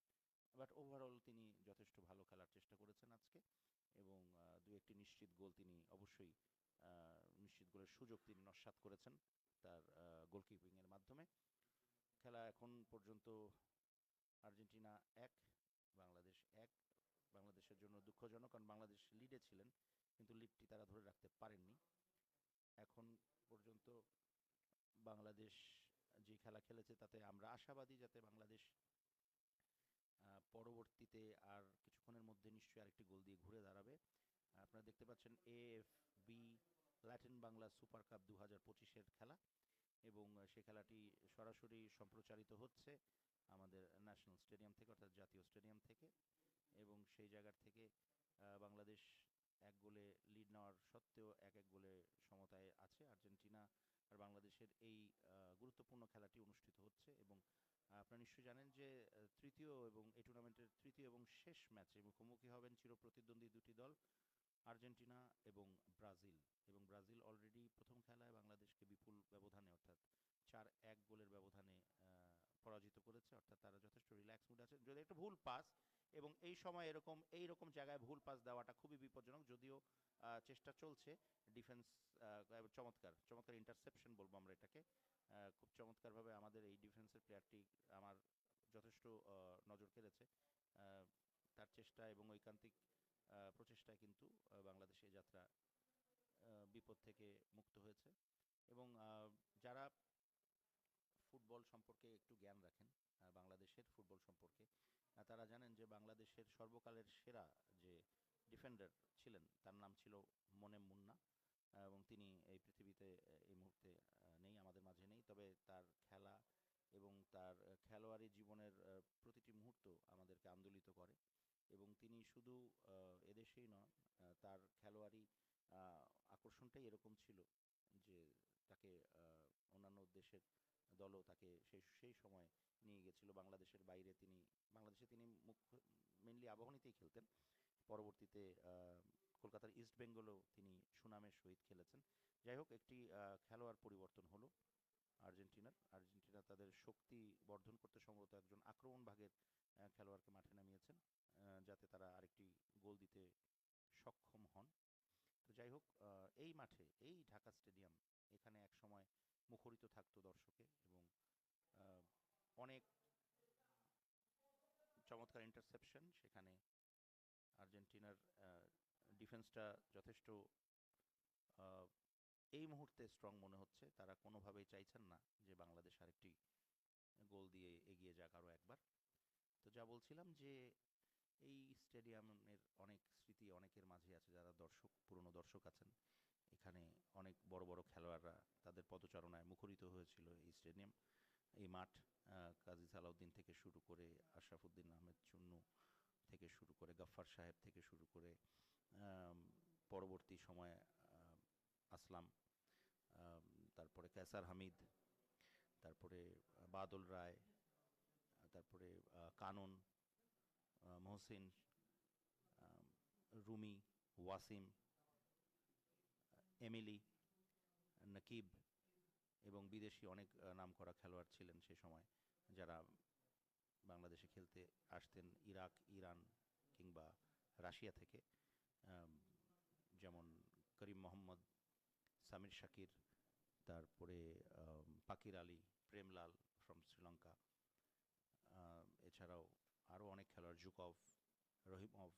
বাট ওভারঅল তিনি যথেষ্ট ভালো খেলার চেষ্টা করেছেন আজকে, এবং দু একটি নিশ্চিত গোল তিনি অবশ্যই নিশ্চিত গোলের সুযোগ তিনি নস্যাৎ করেছেন তার গোলকিপিংয়ের মাধ্যমে। খেলা এখন পর্যন্ত আর্জেন্টিনা 1, বাংলাদেশ 1। বাংলাদেশের জন্য দুঃখজনক, কারণ বাংলাদেশ লিডে ছিলেন, কিন্তু লিডটি তারা ধরে রাখতে পারেননি। এখন পর্যন্ত বাংলাদেশ যে খেলা খেলেছে তাতে আমরা আশাবাদী যাতে বাংলাদেশ পরবর্তীতে আর কিছুক্ষণের মধ্যে নিশ্চয়ই আরেকটি গোল দিয়ে ঘুরে দাঁড়াবে। আপনারা দেখতে পাচ্ছেন AFB Latin Bangla super cup 2025-এর খেলা, এবং সেই খেলাটি সরাসরি সম্প্রচারিত হচ্ছে আমাদের ন্যাশনাল স্টেডিয়াম থেকে, অর্থাৎ জাতীয় স্টেডিয়াম থেকে। এবং সেই জায়গার থেকে বাংলাদেশ 1 গোলে লিড নেওয়ার সত্ত্বেও 1-1 গোলে সমতায় আছে। আর্জেন্টিনা আর বাংলাদেশের এই গুরুত্বপূর্ণ খেলাটি অনুষ্ঠিত হচ্ছে, এবং আপনারা নিশ্চয়ই জানেন যে তৃতীয় এবং এই টুর্নামেন্টের তৃতীয় এবং শেষ ম্যাচে মুখোমুখি হবেন চিরপ্রতিদ্বন্দ্বী দুটি দল, আর্জেন্টিনা এবং ব্রাজিল। এবং ব্রাজিল অলরেডি প্রথম খেলায় বাংলাদেশকে বিপুল ব্যবধানে, অর্থাৎ 4-1 গোলের ব্যবধানে পরাজিত করেছে, অর্থাৎ তারা যথেষ্ট রিল্যাক্স মুডে আছে। যদি একটা ভুল পাস, এবং এই সময় এইরকম জায়গায় ভুল পাস দেওয়াটা খুবই বিপজ্জনক, যদিও চেষ্টা চলছে। ডিফেন্স চমৎকার চমৎকার ইন্টারসেপশন বলবো আমরা এটাকে। খুব চমৎকারভাবে আমাদের এই ডিফেন্সের প্লেয়ারটি আমার যথেষ্ট নজর কেড়েছে। তার চেষ্টা এবং ঐকান্তিক প্রচেষ্টায় কিন্তু বাংলাদেশ এই যাত্রা বিপদ থেকে মুক্ত হয়েছে। এবং যারা ফুটবল সম্পর্কে একটু জ্ঞান রাখেন, বাংলাদেশের ফুটবল সম্পর্কে, তারা জানেন যে বাংলাদেশের সর্বকালের সেরা যে ডিফেন্ডার ছিলেন তার নাম ছিল মোনেম মুন্না, এবং তিনি এই পৃথিবীতে এই মুহূর্তে নেই, আমাদের মাঝে নেই। তবে তার খেলা এবং তার খেলোয়াড়ি জীবনের প্রতিটি মুহূর্ত আমাদেরকে আন্দোলিত করে। এবং তিনি শুধু এদেশেই নন, তার খেলোয়াড়ি আকর্ষণটাই এরকম ছিল যে তাকে অন্যান্য দেশের দলও তাকে সেই সময় নিয়ে গেছিল। বাংলাদেশে তিনি মেনলি আবাহনীতেই খেলতেন। পরবর্তীতে কলকাতার ইস্ট বেঙ্গলেও তিনি সুনামের সহিত খেলেছেন। যাই হোক, একটি খেলোয়াড় পরিবর্তন হলো আর্জেন্টিনা তাদের শক্তি বর্ধন করতে সম্ভবত একজন আক্রমণ ভাগের খেলোয়াড়কে মাঠে নামিয়েছেন, যাতে তারা আরেকটি গোল দিতে সক্ষম হন। তো যাই হোক, এই মাঠে, এই ঢাকা স্টেডিয়াম, এখানে এক সময় মুখরিত থাকতো দর্শকে, এবং অনেক চমৎকার ইন্টারসেপশন। সেখানে আর্জেন্টিনার ডিফেন্সটা যথেষ্ট এই মুহূর্তে স্ট্রং মনে হচ্ছে। তারা কোনোভাবেই চাইছেন না যে বাংলাদেশ আরেকটি গোল দিয়ে এগিয়ে যাক আরও একবার। তো যা বলছিলাম যে এই স্টেডিয়ামের অনেক স্মৃতি অনেকের মাঝে আছে, যারা পুরনো দর্শক আছেন। এখানে অনেক বড় বড় খেলোয়াড়রা তাদের পদচারণায় মুখরিত হয়েছিল এই স্টেডিয়াম, এই মাঠ। কাজী সালাউদ্দিন থেকে শুরু করে আশরাফুদ্দিন আহমেদ চুন্নু থেকে শুরু করে গফফার সাহেব থেকে শুরু করে পরবর্তী সময়ে আসলাম, তারপরে কেসার হামিদ, তারপরে বাদল রায়, তারপরে কানন, মহসিন, রুমি, ওয়াসিম, এমিলি, নকিব, এবং বিদেশি অনেক নামকরা খেলোয়াড় ছিলেন সে সময়, যারা বাংলাদেশে খেলতে আসতেন ইরাক, ইরান কিংবা রাশিয়া থেকে। যেমন করিম মোহাম্মদ, সামির শাকির, তারপরে পাকির আলী, প্রেমলাল ফ্রম শ্রীলঙ্কা, এছাড়াও আরও অনেক খেলোয়াড়, জুকভ, রহিমভ,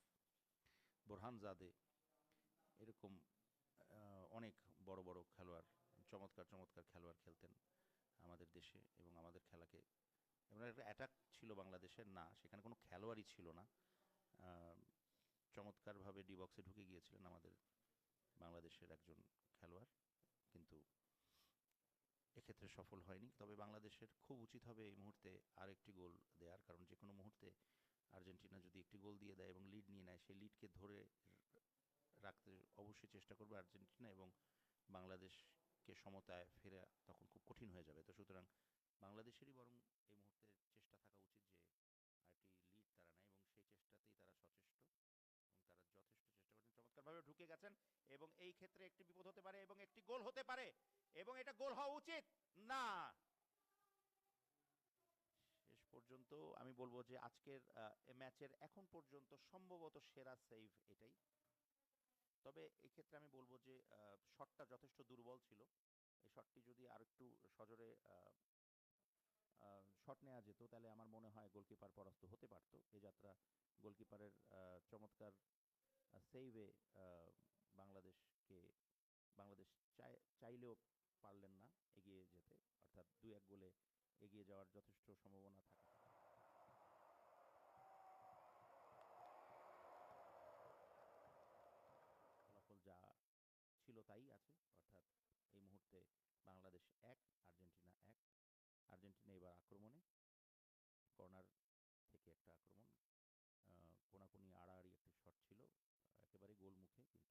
বোরহানজাদে, এরকম অনেক বড় বড় খেলোয়াড়, চমৎকার চমৎকার খেলোয়াড় খেলতেন আমাদের দেশে এবং আমাদের খেলাকে। এবং একটা অ্যাটাক ছিল বাংলাদেশের, না সেখানে কোনো খেলোয়াড়ই ছিল না। চমৎকারভাবে ডি বক্সে ঢুকে গিয়েছিলেন আমাদের বাংলাদেশের একজন খেলোয়াড়, কিন্তু এক্ষেত্রে সফল হয়নি। তবে বাংলাদেশের খুব উচিত হবে এই মুহূর্তে আর একটি গোল দেওয়ার, কারণ যে কোনো মুহূর্তে আর্জেন্টিনা যদি একটি গোল দিয়ে দেয় এবং লিড নিয়ে নেয়, সেই লিডকে ধরে রাখতে অবশ্যই চেষ্টা করবে আর্জেন্টিনা, এবং বাংলাদেশকে সমতায় ফেরা তখন খুব কঠিন হয়ে যাবে। তো সুতরাং বাংলাদেশেরই বরং এই মুহূর্তে চেষ্টা থাকা উচিত যে আরেকটি লিড তারা নেয়, এবং সেই চেষ্টাতেই তারা সচেষ্ট, এবং তারা যথেষ্ট চেষ্টা করছেন। চমৎকারভাবে ঢুকে গেছেন, এবং এই ক্ষেত্রে একটি বিপদ হতে পারে এবং একটি গোল হতে পারে, এবং এটা গোল হওয়া উচিত না। শেষ পর্যন্ত পর্যন্ত আমি বলবো যে আজকের ম্যাচের এখন পর্যন্ত সম্ভবত সেরা সেভ এটাই। তবে এক্ষেত্রে আমি বলবো যে শটটা যথেষ্ট দুর্বল ছিল। এই শটটি যদি আরেকটু সজোরে শট নেওয়া যেত তাহলে আমার মনে হয় গোলকিপার পরাস্ত হতে পারত। এ যাত্রা গোলকিপারের চমৎকার সেইভে বাংলাদেশকে বাংলাদেশ চাইলেও পারলেন না এগিয়ে যেতে, অর্থাৎ 2-1 গোলে এগিয়ে যাওয়ার যথেষ্ট সম্ভাবনা থাকে। ফলাফল যা ছিল তাই আছে, অর্থাৎ এই মুহূর্তে বাংলাদেশ 1 আর্জেন্টিনা 1। আর্জেন্টিনা এবার আক্রমণে, কর্নার থেকে একটা আক্রমণ, কোনাকুনি আড়াআড়ি একটি শট ছিল একেবারে গোল মুখে, কিন্তু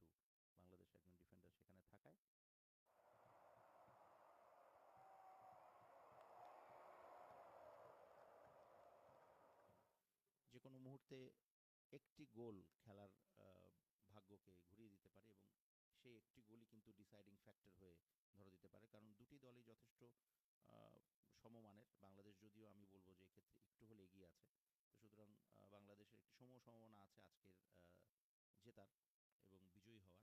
বাংলাদেশ একজন ডিফেন্ডার সেখানে থাকায় যে কোনো মুহূর্তে একটি গোল খেলার ভাগ্যকে ঘুরিয়ে দিতে পারে, এবং সেই একটি গোলই কিন্তু ডিসাইডিং ফ্যাক্টর হয়ে ধরা দিতে পারে, কারণ দুটি দলই যথেষ্ট সমমানের। বাংলাদেশ যদিও আমি বলবো যে এক্ষেত্রে একটু হলে এগিয়ে আছে, তো সুতরাং বাংলাদেশের একটি সম্ভাবনা আছে আজকের জেতার এবং বিজয়ী হওয়ার।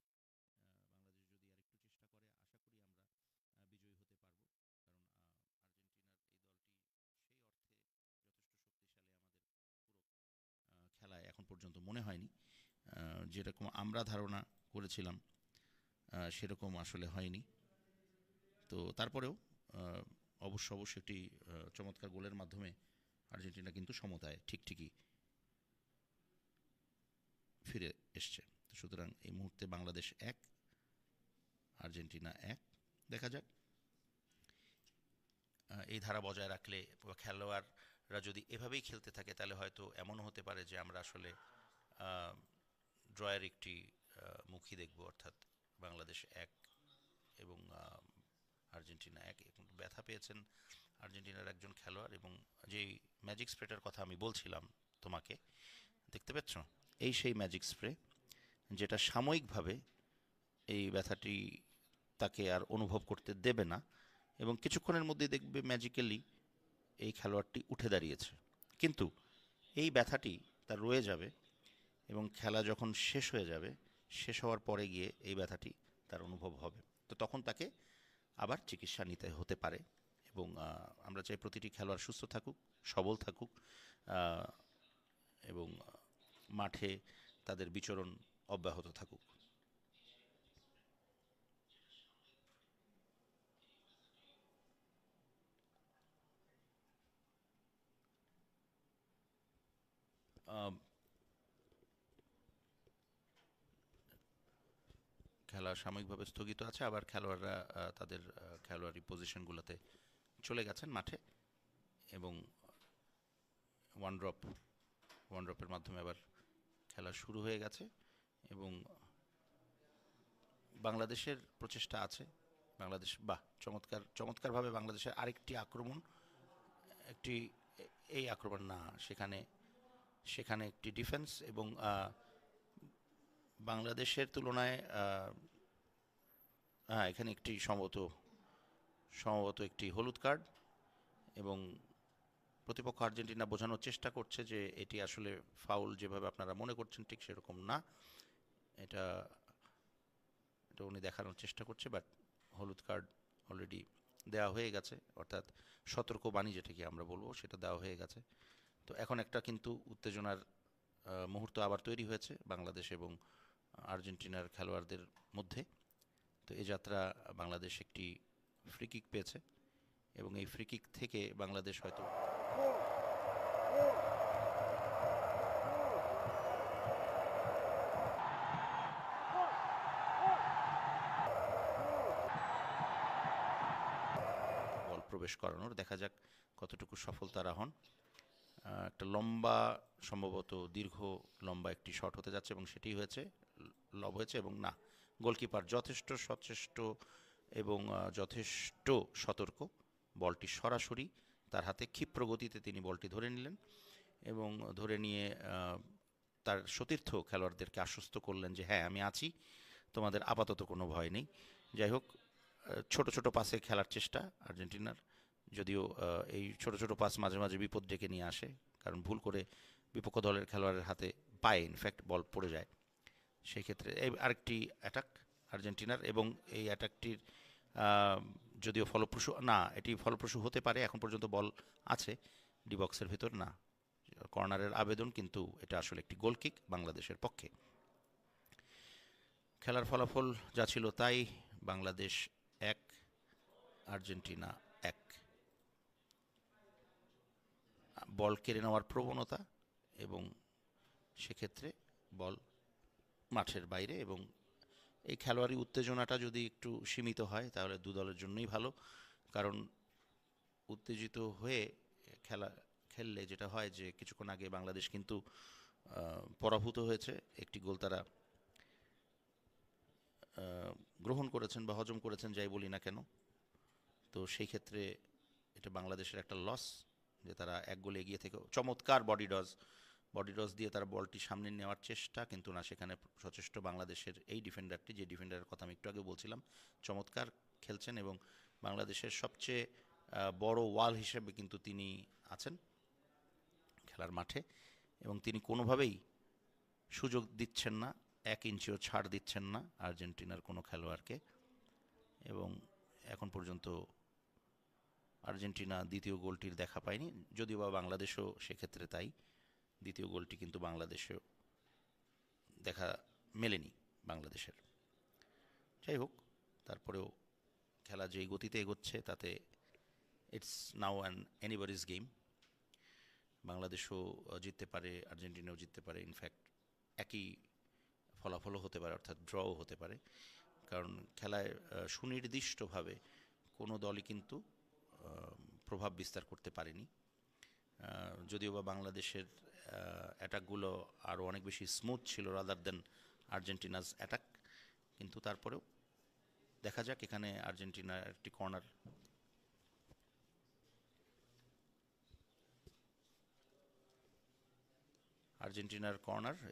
বাংলাদেশ যদি আর একটু চেষ্টা করে আশা করি আমরা বিজয়ী হতে পারবো, কারণ আর্জেন্টিনার এই দলটি সেই অর্থে যথেষ্ট শক্তিশালী আমাদের পুরো খেলায় এখন পর্যন্ত মনে হয়নি। যেরকম আমরা ধারণা করেছিলাম সেরকম আসলে হয়নি। তো তারপরেও অবশ্য একটি চমৎকার গোলের মাধ্যমে আর্জেন্টিনা কিন্তু সমতায় ঠিকই ফিরে এসছে। তো সুতরাং এই মুহূর্তে বাংলাদেশ 1 আর্জেন্টিনা 1। দেখা যাক এই ধারা বজায় রাখলে, খেলোয়াড়রা যদি এভাবেই খেলতে থাকে তাহলে হয়তো এমনও হতে পারে যে আমরা আসলে ড্রয়ের একটি মুখী দেখব, অর্থাৎ বাংলাদেশ 1 এবং আর্জেন্টিনা 1। এখন ব্যথা পেয়েছেন আর্জেন্টিনার একজন খেলোয়াড়, এবং যেই ম্যাজিক স্প্রেটার কথা আমি বলছিলাম তোমাকে, দেখতে পাচ্ছ এই সেই ম্যাজিক স্প্রে যেটা সাময়িকভাবে এই ব্যথাটি তাকে আর অনুভব করতে দেবে না, এবং কিছুক্ষণের মধ্যে দেখবে ম্যাজিক্যালি এই খেলোয়াড়টি উঠে দাঁড়িয়েছে। কিন্তু এই ব্যথাটি তার রয়ে যাবে, এবং খেলা যখন শেষ হয়ে যাবে, শেষ হওয়ার পরে গিয়ে এই ব্যথাটি তার অনুভব হবে। তো তখন তাকে আবার চিকিৎসা নিতে হতে পারে, এবং আমরা চাই প্রতিটি খেলোয়াড় সুস্থ থাকুক, সবল থাকুক, এবং মাঠে তাদের বিচরণ অব্যাহত থাকুক। খেলা সাময়িকভাবে স্থগিত আছে, আবার খেলোয়াড়রা তাদের খেলোয়াড়ি পজিশনগুলোতে চলে গেছেন মাঠে, এবং ওয়ান ড্রপের মাধ্যমে আবার খেলা শুরু হয়ে গেছে, এবং বাংলাদেশের প্রচেষ্টা আছে। বাংলাদেশ চমৎকারভাবে বাংলাদেশের আরেকটি আক্রমণ, এই আক্রমণ না, সেখানে একটি ডিফেন্স, এবং বাংলাদেশের তুলনায় এখানে একটি সম্ভবত একটি হলুদ কার্ড, এবং প্রতিপক্ষ আর্জেন্টিনা বোঝানোর চেষ্টা করছে যে এটি আসলে ফাউল, যেভাবে আপনারা মনে করছেন ঠিক সেরকম না, এটা উনি দেখানোর চেষ্টা করছে, বাট হলুদ কার্ড অলরেডি দেওয়া হয়ে গেছে, অর্থাৎ সতর্কবাণী যেটাকে আমরা বলবো সেটা দেওয়া হয়ে গেছে। তো এখন একটা কিন্তু উত্তেজনার মুহূর্ত আবার তৈরি হয়েছে বাংলাদেশ এবং আর্জেন্টিনার খেলোয়াড়দের মধ্যে। তো এ যাত্রা বাংলাদেশ একটি ফ্রি কিক পেয়েছে, এবং এই ফ্রি কিক থেকে বাংলাদেশ হয়তো বল প্রবেশ করানোর, দেখা যাক কতটুকু সফল তারা হন। একটা সম্ভবত লম্বা একটি শট হতে যাচ্ছে, এবং সেটি লব হয়েছে, এবং না, গোলকিপার যথেষ্ট সচেষ্ট এবং যথেষ্ট সতর্ক, বলটি সরাসরি তার হাতে ক্ষিপ্র গতিতে তিনি বলটি ধরে নিলেন, এবং ধরে নিয়ে তার সতীর্থ খেলোয়াড়দেরকে আশ্বস্ত করলেন যে হ্যাঁ আমি আছি, তোমাদের আপাতত কোনো ভয় নেই। যাই হোক, ছোট পাসে খেলার চেষ্টা আর্জেন্টিনার, যদিও এই ছোট ছোট পাস মাঝে মাঝে বিপদ ডেকে নিয়ে আসে, কারণ ভুল করে বিপক্ষ দলের খেলোয়াড়ের হাতে পায়ে ইনফ্যাক্ট বল পড়ে যায়। সেই ক্ষেত্রে এই আরেকটি অ্যাটাক আর্জেন্টিনার, এবং এই অ্যাটাকটির যদিও ফলপ্রসূ না, এটি ফলপ্রসূ হতে পারে, এখন পর্যন্ত বল আছে ডি বক্সের ভেতর, না কর্নারের আবেদন, কিন্তু এটা আসলে একটি গোল কিক বাংলাদেশের পক্ষে। খেলার ফলাফল যা ছিল তাই, বাংলাদেশ 1 আর্জেন্টিনা 1। বল কেড়ে নেওয়ার প্রবণতা, এবং সেক্ষেত্রে বল মাঠের বাইরে, এবং এই খেলোয়াড়ি উত্তেজনাটা যদি একটু সীমিত হয় তাহলে দু দলের জন্যই ভালো, কারণ উত্তেজিত হয়ে খেললে যেটা হয় যে কিছুক্ষণ আগে বাংলাদেশ কিন্তু পরাভূত হয়েছে, একটি গোল তারা গ্রহণ করেছেন বা হজম করেছেন, যাই বলি না কেন। তো সেই ক্ষেত্রে এটা বাংলাদেশের একটা লস যে তারা 1 গোলে এগিয়ে থেকে চমৎকার বডি ডজ দিয়ে তারা বলটি সামনে নেওয়ার চেষ্টা, কিন্তু না, সেখানে সচেষ্ট বাংলাদেশের এই ডিফেন্ডারটি, যে ডিফেন্ডারের কথা আমি একটু আগে বলছিলাম, চমৎকার খেলছেন, এবং বাংলাদেশের সবচেয়ে বড় ওয়াল হিসেবে কিন্তু তিনি আছেন খেলার মাঠে, এবং তিনি কোনোভাবেই সুযোগ দিচ্ছেন না, 1 ইঞ্চিও ছাড় দিচ্ছেন না আর্জেন্টিনার কোনো খেলোয়াড়কে। এবং এখন পর্যন্ত আর্জেন্টিনা দ্বিতীয় গোলটির দেখা পায়নি, যদিও বা বাংলাদেশও সেক্ষেত্রে তাই, দ্বিতীয় গোলটি কিন্তু বাংলাদেশেও দেখা মেলেনি বাংলাদেশের। যাই হোক, তারপরেও খেলা যেই গতিতে এগোচ্ছে তাতে it's now an anybody's game. বাংলাদেশও জিততে পারে, আর্জেন্টিনাও জিততে পারে, ইনফ্যাক্ট একই ফলাফলও হতে পারে, অর্থাৎ ড্রও হতে পারে, কারণ খেলায় সুনির্দিষ্টভাবে কোনো দলই কিন্তু প্রভাব বিস্তার করতে পারেনি। যদিও বা বাংলাদেশের অ্যাটাকগুলো আরও অনেক বেশি স্মুথ ছিল রাদার দেন আর্জেন্টিনাস অ্যাটাক, কিন্তু তারপরেও দেখা যাক। এখানে আর্জেন্টিনার একটি কর্নার,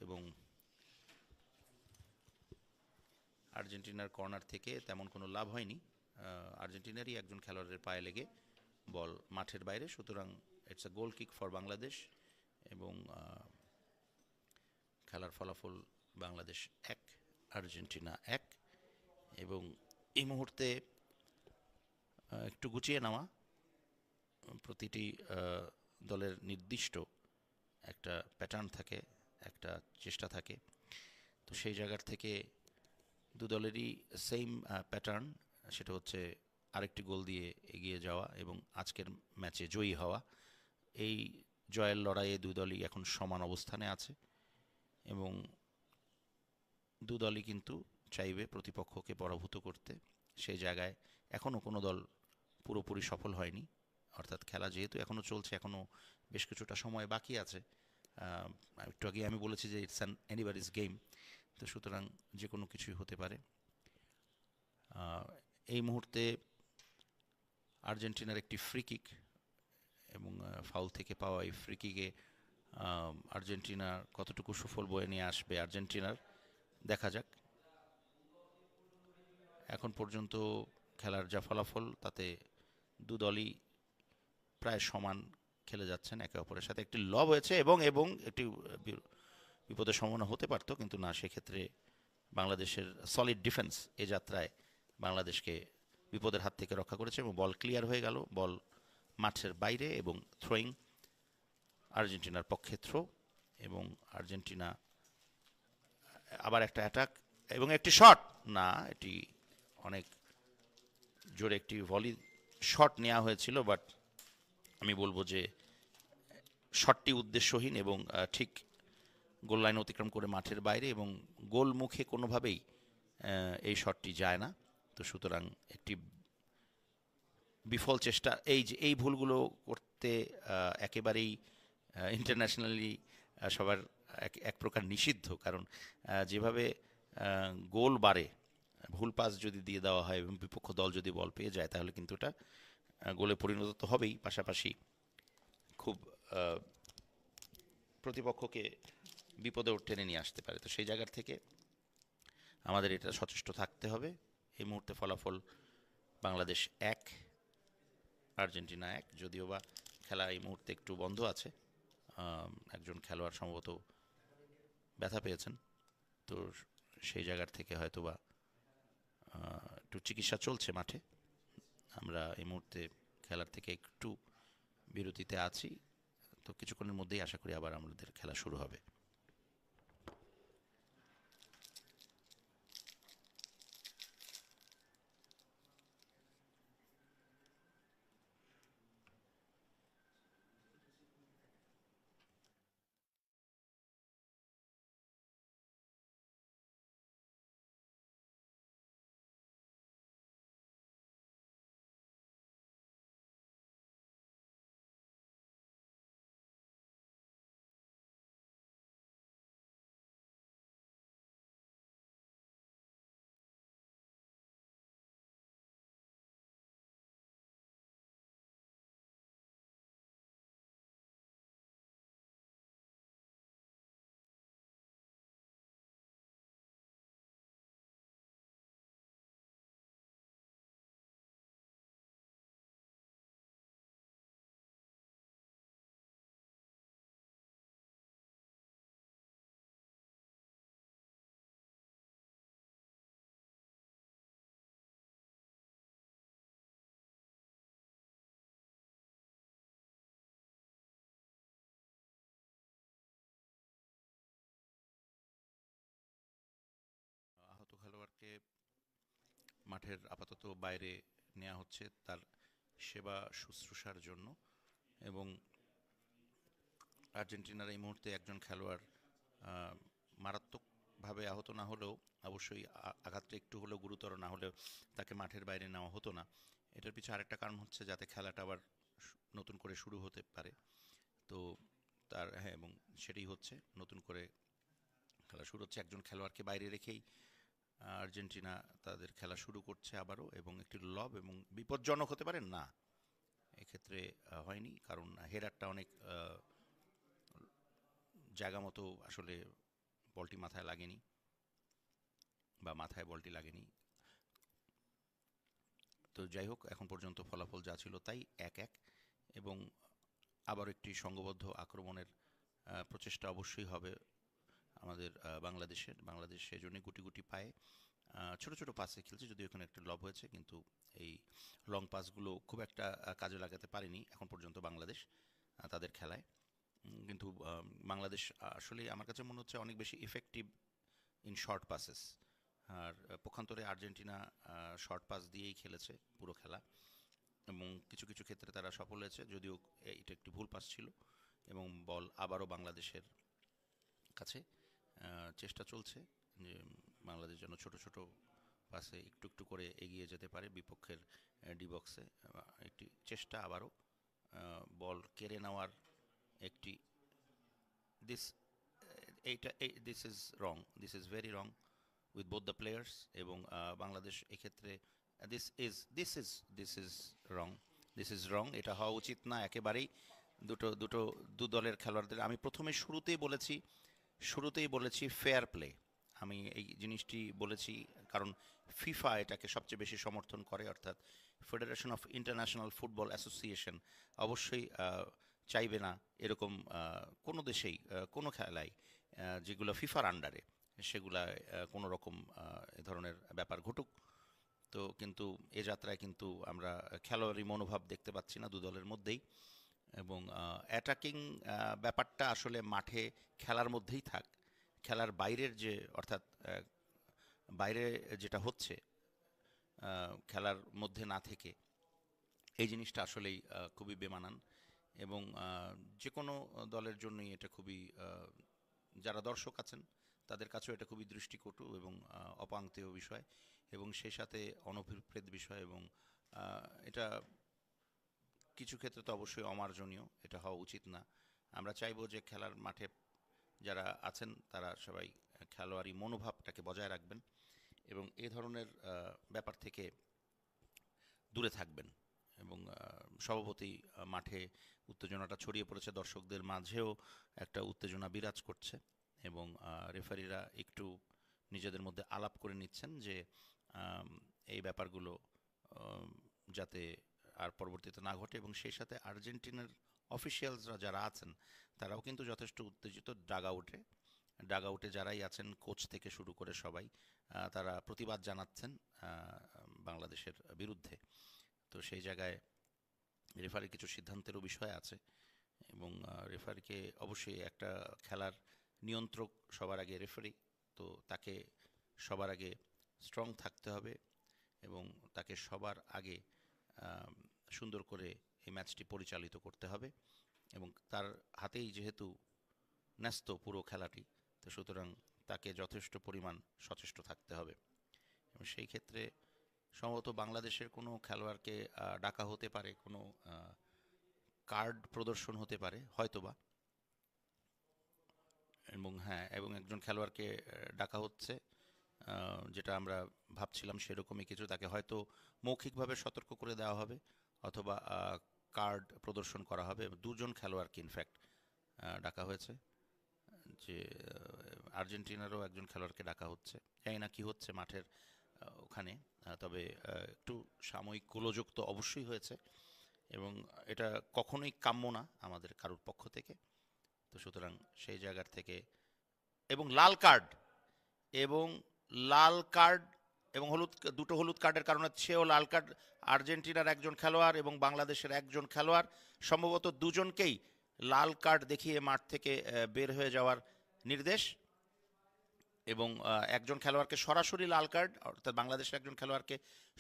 এবং আর্জেন্টিনার কর্নার থেকে তেমন কোনো লাভ হয়নি, আর্জেন্টিনারই একজন খেলোয়াড়ের পায়ে লেগে বল মাঠের বাইরে, সুতরাং it's a goal kick for Bangladesh, এবং খেলার ফলাফল বাংলাদেশ 1 আর্জেন্টিনা 1। এবং এই মুহূর্তে একটু গুছিয়ে নেওয়া, প্রতিটি দলের নির্দিষ্ট একটা প্যাটার্ন থাকে, একটা চেষ্টা থাকে, তো সেই জায়গার থেকে দু দলেরই সেম প্যাটার্ন, সেটা হচ্ছে আরেকটি গোল দিয়ে এগিয়ে যাওয়া এবং আজকের ম্যাচে জয়ী হওয়া। এই জয়ের লড়াইয়ে দু দলই এখন সমান অবস্থানে আছে, এবং দু দলই কিন্তু চাইবে প্রতিপক্ষকে পরাভূত করতে। সেই জায়গায় এখনও কোনো দল পুরোপুরি সফল হয়নি, অর্থাৎ খেলা যেহেতু এখনও চলছে, এখনও বেশ কিছুটা সময় বাকি আছে। একটু আগে আমি বলেছি যে ইটস অ্যান এনিবডিজ গেম, তো সুতরাং যে কোনো কিছুই হতে পারে। এই মুহূর্তে আর্জেন্টিনার একটি ফ্রি কিক, এবং ফাউল থেকে পাওয়া এই ফ্রি কিকে আর্জেন্টিনার কতটুকু সুফল বয়ে নিয়ে আসবে আর্জেন্টিনার, দেখা যাক। এখন পর্যন্ত খেলার যা ফলাফল তাতে দু দলই প্রায় সমান খেলে যাচ্ছেন একে অপরের সাথে। একটি লব হয়েছে এবং একটি বিপদের সম্ভাবনা হতে পারত, কিন্তু না, সেক্ষেত্রে বাংলাদেশের সলিড ডিফেন্স এ যাত্রায় বাংলাদেশকে বিপদের হাত থেকে রক্ষা করেছে, এবং বল ক্লিয়ার হয়ে গেল, বল মাঠের বাইরে, এবং থ্রোয়িং আর্জেন্টিনার পক্ষে থ্রো, এবং আর্জেন্টিনা আবার একটা অ্যাটাক এবং একটি শট, না, এটি অনেক জোরে একটি ভলি শট নেওয়া হয়েছিল, বাট আমি বলবো যে শটটি উদ্দেশ্যহীন এবং ঠিক গোল লাইন অতিক্রম করে মাঠের বাইরে, এবং গোল মুখে কোনোভাবেই এই শটটি যায় না। তো সুতরাং একটি বিফল চেষ্টা, এই ভুলগুলো করতে একেবারেই ইন্টারন্যাশনালি সবার এক প্রকার নিষিদ্ধ, কারণ যেভাবে গোল বাড়ে, ভুল পাস যদি দিয়ে দেওয়া হয় এবং বিপক্ষ দল যদি বল পেয়ে যায়, তাহলে কিন্তু এটা গোলে পরিণত তো হবেই, পাশাপাশি খুব প্রতিপক্ষকে বিপদে টেনে নিয়ে আসতে পারে। তো সেই জায়গার থেকে আমাদের এটা সচেষ্ট থাকতে হবে। এই মুহূর্তে ফলাফল বাংলাদেশ 1 আর্জেন্টিনা 1, যদিও বা খেলা এই মুহূর্তে একটু বন্ধ আছে। একজন খেলোয়াড় সম্ভবত ব্যথা পেয়েছেন, তো সেই জায়গার থেকে হয়তো বা একটু চিকিৎসা চলছে মাঠে। আমরা এই মুহূর্তে খেলার থেকে একটু বিরতিতে আছি, তো কিছুক্ষণের মধ্যেই আশা করি আবার আমাদের খেলা শুরু হবে। আহত খেলোয়াড়কে মাঠের আপাতত বাইরে নেওয়া হচ্ছে তার সেবা শুশ্রূষার জন্য, এবং আর্জেন্টিনার এই মুহূর্তে একজন খেলোয়াড় মারাত্মকভাবে আহত না হলেও, অবশ্যই আঘাতটা একটু হলেও গুরুতর না হলেও তাকে মাঠের বাইরে নেওয়া হতো না। এটার পিছনে আরেকটা কারণ হচ্ছে যাতে খেলাটা আবার নতুন করে শুরু হতে পারে। তো হ্যাঁ, এবং সেটাই হচ্ছে, নতুন করে খেলা শুরু হচ্ছে। একজন খেলোয়াড়কে বাইরে রেখেই আর্জেন্টিনা তাদের খেলা শুরু করছে আবারও, এবং একটি লব এবং বিপজ্জনক হতে পারে না, এক্ষেত্রে হয়নি, কারণ হেডারটা অনেক জায়গা মতো আসলে বলটি মাথায় লাগেনি, বা মাথায় বলটি লাগেনি। তো যাই হোক, এখন পর্যন্ত ফলাফল যা ছিল তাই 1-1, এবং আবার একটি সংঘবদ্ধ আক্রমণের প্রচেষ্টা অবশ্যই হবে আমাদের বাংলাদেশ সেজন্যই গুটি গুটি পায়ে ছোট ছোট পাসে খেলছে, যদিও এখানে একটা লব হয়েছে, কিন্তু এই লং পাসগুলো খুব একটা কাজে লাগাতে পারেনি এখন পর্যন্ত বাংলাদেশ তাদের খেলায়। কিন্তু বাংলাদেশ আসলে আমার কাছে মনে হচ্ছে অনেক বেশি ইফেক্টিভ ইন শর্ট পাসেস, আর পক্ষান্তরে আর্জেন্টিনা শর্ট পাস দিয়েই খেলেছে পুরো খেলা, এবং কিছু কিছু ক্ষেত্রে তারা সফল হয়েছে, যদিও এটা একটি ভুল পাস ছিল, এবং বল আবারও বাংলাদেশের কাছে। চেষ্টা চলছে যে বাংলাদেশ যেন ছোট ছোট পাসে একটু একটু করে এগিয়ে যেতে পারে বিপক্ষের ডি বক্সে। একটি চেষ্টা আবারও বল কেড়ে নেওয়ার একটি দিস এইটা this is wrong, this is very wrong with both the players, এবং বাংলাদেশ এক্ষেত্রে this is wrong, this is wrong, এটা হওয়া উচিত না একেবারেই। দু দলের খেলোয়াড়দের আমি শুরুতেই বলেছি ফেয়ার প্লে, আমি এই জিনিসটি বলেছি কারণ ফিফা এটাকে সবচেয়ে বেশি সমর্থন করে, অর্থাৎ federation of international football association অবশ্যই চাইবে না এরকম কোনো দেশেই কোনো খেলায় যেগুলো ফিফার আন্ডারে সেগুলায় কোনো রকম এ ধরনের ব্যাপার ঘটুক। তো কিন্তু এ যাত্রায় কিন্তু আমরা খেলোয়াড়ি মনোভাব দেখতে পাচ্ছি না দু দলের মধ্যেই, এবং অ্যাটাকিং ব্যাপারটা আসলে মাঠে খেলার মধ্যেই থাক, খেলার বাইরের যে অর্থাৎ বাইরে যেটা হচ্ছে খেলার মধ্যে না থেকে, এই জিনিসটা আসলেই খুবই বেমানান, এবং যে কোনো দলের জন্যই এটা খুবই যারা দর্শক আছেন তাদের কাছেও এটা খুবই দৃষ্টিকটু এবং অপাংতেয় বিষয়, এবং সেই সাথে অনভিপ্রেত বিষয়, এবং এটা কিছু ক্ষেত্রে তো অবশ্যই অমার্জনীয়, এটা হওয়া উচিত না। আমরা চাইবো যে খেলার মাঠে যারা আছেন তারা সবাই খেলোয়াড়ি মনোভাবটাকে বজায় রাখবেন, এবং এ ধরনের ব্যাপার থেকে দূরে থাকবেন, এবং স্বভাবতই মাঠে উত্তেজনাটা ছড়িয়ে পড়েছে, দর্শকদের মাঝেও একটা উত্তেজনা বিরাজ করছে, এবং রেফারিরা একটু নিজেদের মধ্যে আলাপ করে নিচ্ছেন যে এই ব্যাপারগুলো যাতে আর পরবর্তীতে না ঘটে, এবং সেই সাথে আর্জেন্টিনার অফিসিয়ালসরা যারা আছেন তারাও কিন্তু যথেষ্ট উত্তেজিত। ডাগ আউটে যারাই আছেন, কোচ থেকে শুরু করে সবাই, তারা প্রতিবাদ জানাচ্ছেন বাংলাদেশের বিরুদ্ধে। তো সেই জায়গায় রেফারির কিছু সিদ্ধান্তেরও বিষয় আছে, এবং রেফারিকে অবশ্যই একটা খেলার নিয়ন্ত্রক সবার আগে রেফারি, তো তাকে সবার আগে স্ট্রং থাকতে হবে এবং তাকে সবার আগে সুন্দর করে এই ম্যাচটি পরিচালিত করতে হবে, এবং তার হাতেই যেহেতু ন্যস্ত পুরো খেলাটি, তো সুতরাং তাকে যথেষ্ট পরিমাণ সচেষ্ট থাকতে হবে। এবং সেই ক্ষেত্রে সম্ভবত বাংলাদেশের কোনো খেলোয়াড়কে ডাকা হতে পারে, কোনো কার্ড প্রদর্শন হতে পারে হয়তোবা, এবং হ্যাঁ, এবং একজন খেলোয়াড়কে ডাকা হচ্ছে, যেটা আমরা ভাবছিলাম সেরকমই কিছু, তাকে হয়তো মৌখিকভাবে সতর্ক করে দেওয়া হবে অথবা কার্ড প্রদর্শন করা হবে। দুজন খেলোয়াড়কে ইনফ্যাক্ট ডাকা হয়েছে, যে আর্জেন্টিনারও একজন খেলোয়াড়কে ডাকা হচ্ছে। জানি না কি হচ্ছে মাঠের ওখানে, তবে একটু সাময়িক গোলযোগ তো অবশ্যই হয়েছে, এবং এটা কখনোই কাম্য না আমাদের কারোর পক্ষ থেকে। তো সুতরাং সেই জায়গার থেকে, এবং লাল কার্ড এবং দুটো হলুদ কার্ডের কারণে সেও লাল কার্ড, আর্জেন্টিনার একজন খেলোয়াড় এবং বাংলাদেশের একজন খেলোয়াড়, সম্ভবত দুজনকেই লাল কার্ড দেখিয়ে মাঠ থেকে বের হয়ে যাওয়ার নির্দেশ, এবং একজন খেলোয়াড়কে সরাসরি লাল কার্ড, অর্থাৎ বাংলাদেশের একজন খেলোয়াড়কে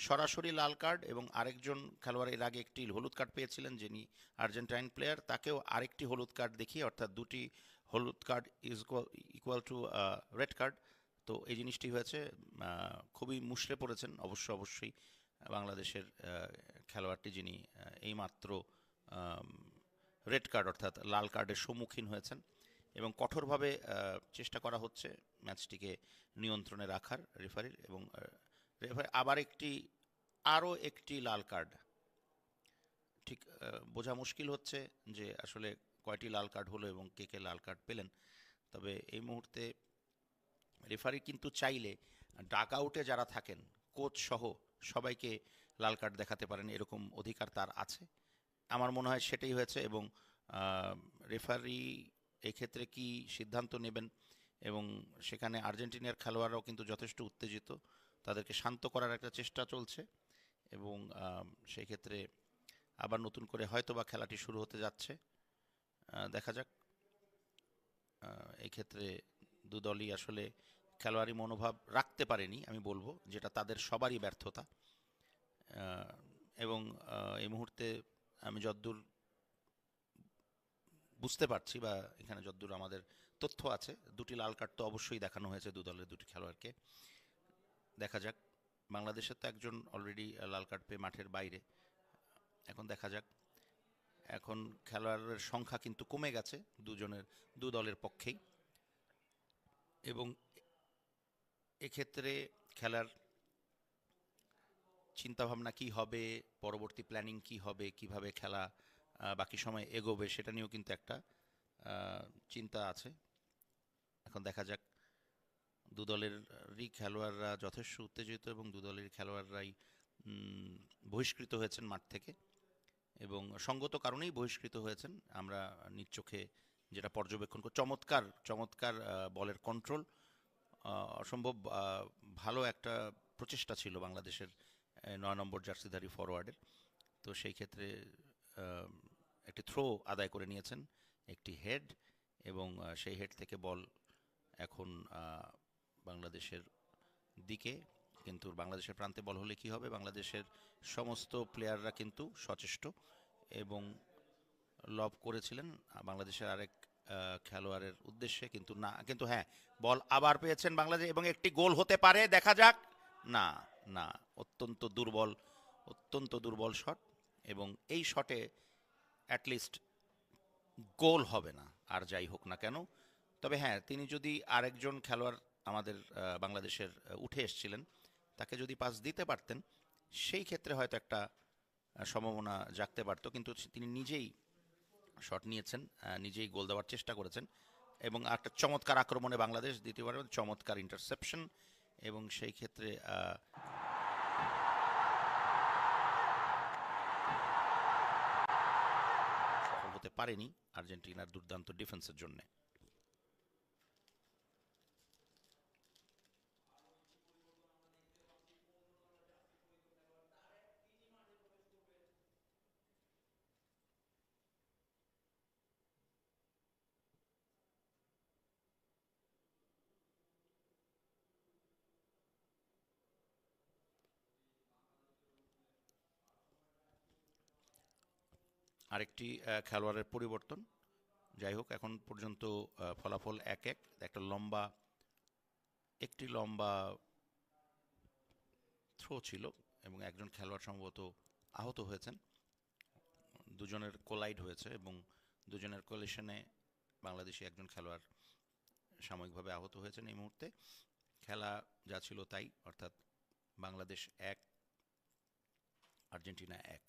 সরাসরি লাল কার্ড, এবং আরেকজন খেলোয়াড় এর আগে একটি হলুদ কার্ড পেয়েছিলেন যিনি আর্জেন্টাইন প্লেয়ার, তাকেও আরেকটি হলুদ কার্ড দেখিয়ে, অর্থাৎ দুটি হলুদ card is equal to red card. তো এই জিনিসটি হয়েছে, খুবই মুষড়ে পড়েছেন অবশ্যই বাংলাদেশের খেলোয়াড়টি, যিনি এইমাত্র রেড কার্ড অর্থাৎ লাল কার্ডের সম্মুখীন হয়েছেন, এবং কঠোরভাবে চেষ্টা করা হচ্ছে ম্যাচটিকে নিয়ন্ত্রণে রাখার রেফারির, এবং রেফারি আরও একটি লাল কার্ড, ঠিক বোঝা মুশকিল হচ্ছে যে আসলে কয়টি লাল কার্ড হলো এবং কে লাল কার্ড পেলেন। তবে এই মুহূর্তে রেফারি কিন্তু চাইলে ডাক আউটে যারা থাকেন, কোচ সহ সবাইকে লাল কার্ড দেখাতে পারেন, এরকম অধিকার তার আছে। আমার মনে হয় সেটাই হয়েছে, এবং রেফারি এক্ষেত্রে কি সিদ্ধান্ত নেবেন, এবং সেখানে আর্জেন্টিনার খেলোয়াড়রাও কিন্তু যথেষ্ট উত্তেজিত, তাদেরকে শান্ত করার একটা চেষ্টা চলছে, এবং সেই ক্ষেত্রে আবার নতুন করে হয়তো বা খেলাটি শুরু হতে যাচ্ছে, দেখা যাক। এই ক্ষেত্রে দু দলই আসলে খেলোয়াড়ি মনোভাব রাখতে পারেনি, আমি বলবো, যেটা তাদের সবারই ব্যর্থতা। এবং এই মুহূর্তে আমি যদ্দূর বুঝতে পারছি, বা এখানে যদ্দূর আমাদের তথ্য আছে, দুটি লাল কার্ড তো অবশ্যই দেখানো হয়েছে দু দলের দুটি খেলোয়াড়কে। দেখা যাক, বাংলাদেশের তো একজন অলরেডি লাল কার্ড পেয়ে মাঠের বাইরে, এখন দেখা যাক। এখন খেলোয়াড়ের সংখ্যা কিন্তু কমে গেছে দু দলের পক্ষেই, এবং এক্ষেত্রে খেলার চিন্তাভাবনা কি হবে, পরবর্তী প্ল্যানিং কি হবে, কিভাবে খেলা বাকি সময় এগোবে, সেটা নিয়েও কিন্তু একটা চিন্তা আছে। এখন দেখা যাক, দু দলেরই খেলোয়াড়রা যথেষ্ট উত্তেজিত, এবং দু দলের খেলোয়াড়রাই বহিষ্কৃত হয়েছেন মাঠ থেকে, এবং সঙ্গত কারণেই বহিষ্কৃত হয়েছেন। আমরা নিজ চোখে যেটা পর্যবেক্ষণ করি, চমৎকার বলের কন্ট্রোল, অসম্ভব ভালো একটা প্রচেষ্টা ছিল বাংলাদেশের 9 নম্বর জার্সিধারী ফরওয়ার্ডের। তো সেই ক্ষেত্রে একটি থ্রো আদায় করে নিয়েছেন, একটি হেড, এবং সেই হেড থেকে বল এখন বাংলাদেশের দিকে, কিন্তু বাংলাদেশের প্রান্তে বল হলে কি হবে, বাংলাদেশের সমস্ত প্লেয়াররা কিন্তু সচেষ্ট এবং লব করেছিলেন বাংলাদেশের আরেক খেলোয়াড়ের উদ্দেশ্যে, কিন্তু হ্যাঁ, বল আবার পেয়েছেন বাংলাদেশ, এবং একটি গোল হতে পারে, দেখা যাক। না, অত্যন্ত দুর্বল শট, এবং এই শটে অ্যাটলিস্ট গোল হবে না, আর যাই হোক না কেন। তবে হ্যাঁ, তিনি যদি আরেকজন খেলোয়াড় আমাদের বাংলাদেশের উঠে এসেছিলেন, তাকে যদি পাস দিতে পারতেন, সেই ক্ষেত্রে হয়তো একটা সম্ভাবনা জাগতে পারত, কিন্তু তিনি নিজেই শট নিয়েছেন, নিজেই গোল দেওয়ার চেষ্টা করেছেন, এবং একটা চমৎকার আক্রমণে বাংলাদেশ দ্বিতীয়বার চমৎকার ইন্টারসেপশন, এবং সেই ক্ষেত্রে আনতে পারেনি আর্জেন্টিনার দুর্দান্ত ডিফেন্সের জন্যে। আরেকটি খেলোয়াড়ের পরিবর্তন। যাই হোক, এখন পর্যন্ত ফলাফল 1-1। একটি লম্বা থ্রো ছিল এবং একজন খেলোয়াড় সম্ভবত আহত হয়েছেন। দুজনের কোলাইড হয়েছে এবং দুজনের কোলিশনে বাংলাদেশি একজন খেলোয়াড় সাময়িকভাবে আহত হয়েছেন। এই মুহূর্তে খেলা যা ছিল তাই, অর্থাৎ বাংলাদেশ 1, আর্জেন্টিনা 1।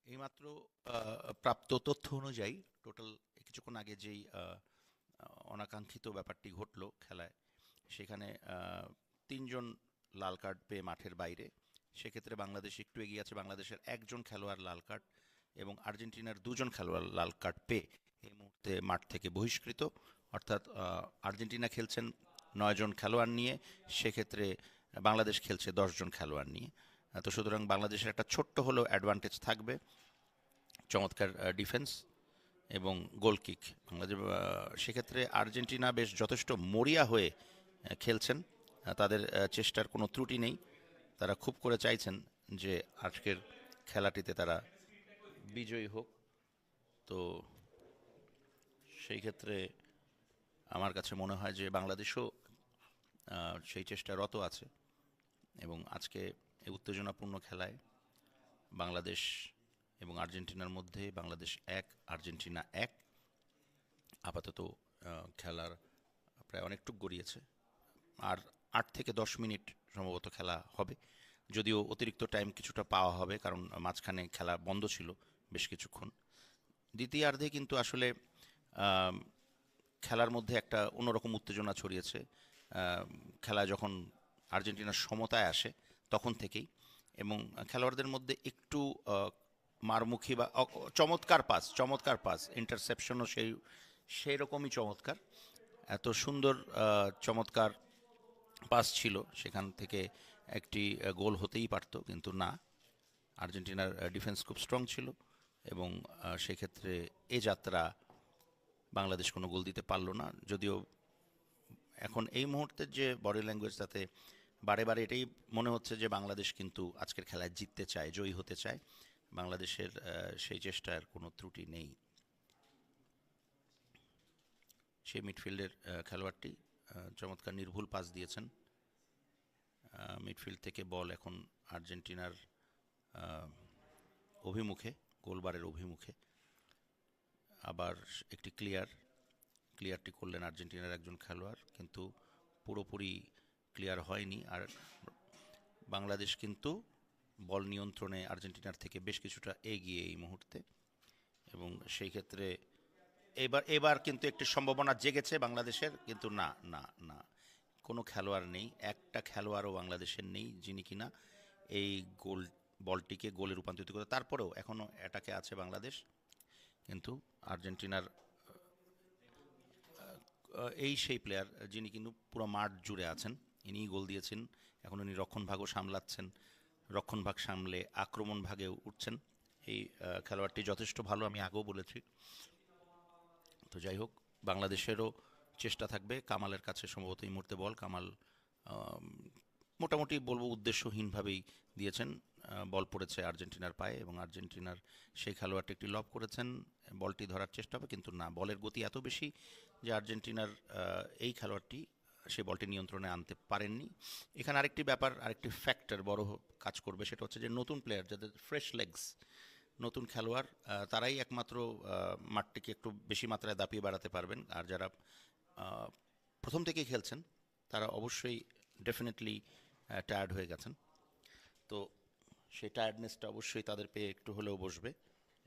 এইমাত্র প্রাপ্ত তথ্য অনুযায়ী টোটাল কিছুক্ষণ আগে যেই অনাকাঙ্ক্ষিত ব্যাপারটি ঘটলো খেলায়, সেখানে 3 জন লাল কার্ড পেয়ে মাঠের বাইরে। সেক্ষেত্রে বাংলাদেশ একটু এগিয়ে আছে। বাংলাদেশের একজন খেলোয়াড় লাল কার্ড এবং আর্জেন্টিনার 2 জন খেলোয়াড় লাল কার্ড পেয়ে এই মুহূর্তে মাঠ থেকে বহিষ্কৃত। অর্থাৎ আর্জেন্টিনা খেলছেন 9 জন খেলোয়াড় নিয়ে, সেক্ষেত্রে বাংলাদেশ খেলছে 10 জন খেলোয়াড় নিয়ে। তো সুতরাং বাংলাদেশের একটা ছোট্ট হলেও অ্যাডভান্টেজ থাকবে। চমৎকার ডিফেন্স এবং গোল কিক বাংলাদেশ। সেক্ষেত্রে আর্জেন্টিনা বেশ যথেষ্ট মরিয়া হয়ে খেলছেন। তাদের চেষ্টার কোনো ত্রুটি নেই। তারা খুব করে চাইছেন যে আজকের খেলাটিতে তারা বিজয়ী হোক। তো সেই ক্ষেত্রে আমার কাছে মনে হয় যে বাংলাদেশও সেই চেষ্টায় রত আছে এবং আজকে এই উত্তেজনাপূর্ণ খেলায় বাংলাদেশ এবং আর্জেন্টিনার মধ্যে বাংলাদেশ 1, আর্জেন্টিনা 1। আপাতত খেলার প্রায় অনেকটুকু গড়িয়েছে, আর 8 থেকে 10 মিনিট সম্ভবত খেলা হবে, যদিও অতিরিক্ত টাইম কিছুটা পাওয়া হবে, কারণ মাঝখানে খেলা বন্ধ ছিল বেশ কিছুক্ষণ। দ্বিতীয়ার্ধে কিন্তু আসলে খেলার মধ্যে একটা অন্যরকম উত্তেজনা ছড়িয়েছে। খেলা যখন আর্জেন্টিনার সমতায় আসে তখন থেকেই, এবং খেলোয়াড়দের মধ্যে একটু মারমুখী বা চমৎকার পাস ইন্টারসেপশনও সেই রকমই চমৎকার। এত সুন্দর চমৎকার পাস ছিল, সেখান থেকে একটি গোল হতেই পারত, কিন্তু না, আর্জেন্টিনার ডিফেন্স খুব স্ট্রং ছিল এবং সেক্ষেত্রে এ যাত্রা বাংলাদেশ কোনো গোল দিতে পারল না। যদিও এখন এই মুহূর্তের যে বডি ল্যাঙ্গুয়েজ, তাতে বারে বারে এটাই মনে হচ্ছে যে বাংলাদেশ কিন্তু আজকের খেলায় জিততে চায়, জয়ী হতে চায়। বাংলাদেশের সেই চেষ্টার কোনো ত্রুটি নেই। সেই মিডফিল্ডের খেলোয়াড়টি চমৎকার নির্ভুল পাস দিয়েছেন। মিডফিল্ড থেকে বল এখন আর্জেন্টিনার অভিমুখে, গোলবারের অভিমুখে। আবার একটি ক্লিয়ারটি করলেন আর্জেন্টিনার একজন খেলোয়াড়, কিন্তু পুরোপুরি ক্লিয়ার হয়নি। আর বাংলাদেশ কিন্তু বল নিয়ন্ত্রণে আর্জেন্টিনার থেকে বেশ কিছুটা এগিয়ে এই মুহূর্তে, এবং সেই ক্ষেত্রে এবার কিন্তু একটি সম্ভাবনা জেগেছে বাংলাদেশের, কিন্তু না না না, কোনো খেলোয়াড় নেই, একটা খেলোয়াড়ও বাংলাদেশের নেই যিনি কিনা এই বলটিকে গোলে রূপান্তরিত করে। তারপরেও এখনও অ্যাটাকে আছে বাংলাদেশ, কিন্তু আর্জেন্টিনার সেই প্লেয়ার যিনি কিন্তু পুরো মাঠ জুড়ে আছেন, ইনিই গোল দিয়েছেন। এখন উনি রক্ষণভাগও সামলাচ্ছেন, রক্ষণভাগ সামলে আক্রমণ ভাগেও উঠছেন। এই খেলোয়াড়টি যথেষ্ট ভালো, আমি আগেও বলেছি। তো যাই হোক, বাংলাদেশেরও চেষ্টা থাকবে। কামালের কাছে সম্ভবত এই মুহূর্তে বল, কামাল মোটামুটি বলবো উদ্দেশ্যহীনভাবেই দিয়েছেন। বল পড়েছে আর্জেন্টিনার পায়ে এবং আর্জেন্টিনার সেই খেলোয়াড়টি একটি লব করেছেন, বলটি ধরার চেষ্টা হবে, কিন্তু না, বলের গতি এত বেশি যে আর্জেন্টিনার এই খেলোয়াড়টি সেই বলটি নিয়ন্ত্রণে আনতে পারেননি। এখানে আরেকটি ফ্যাক্টর বড় কাজ করবে, সেটা হচ্ছে যে নতুন প্লেয়ার, যাদের ফ্রেশ লেগস, নতুন খেলোয়াড়, তারাই একমাত্র মাঠটিকে একটু বেশি মাত্রায় দাপিয়ে বেড়াতে পারবেন। আর যারা প্রথম থেকেই খেলছেন তারা অবশ্যই ডেফিনেটলি টায়ার্ড হয়ে গেছেন। তো সেই টায়ার্ডনেসটা অবশ্যই তাদের পেয়ে একটু হলেও বসবে,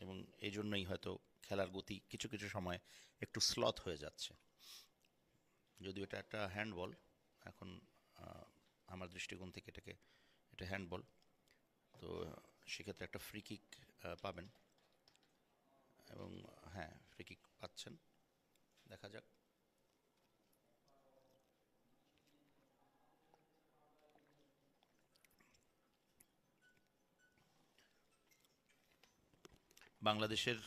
এবং এই জন্যই হয়তো খেলার গতি কিছু কিছু সময় একটু স্লথ হয়ে যাচ্ছে। যদিও এটা একটা হ্যান্ডবল, এখন আমার দৃষ্টিকোণ থেকে এটা হ্যান্ডবল, তো সেক্ষেত্রে একটা ফ্রি কিক পাবেন, এবং হ্যাঁ ফ্রি কিক পাচ্ছেন, দেখা যাক। বাংলাদেশের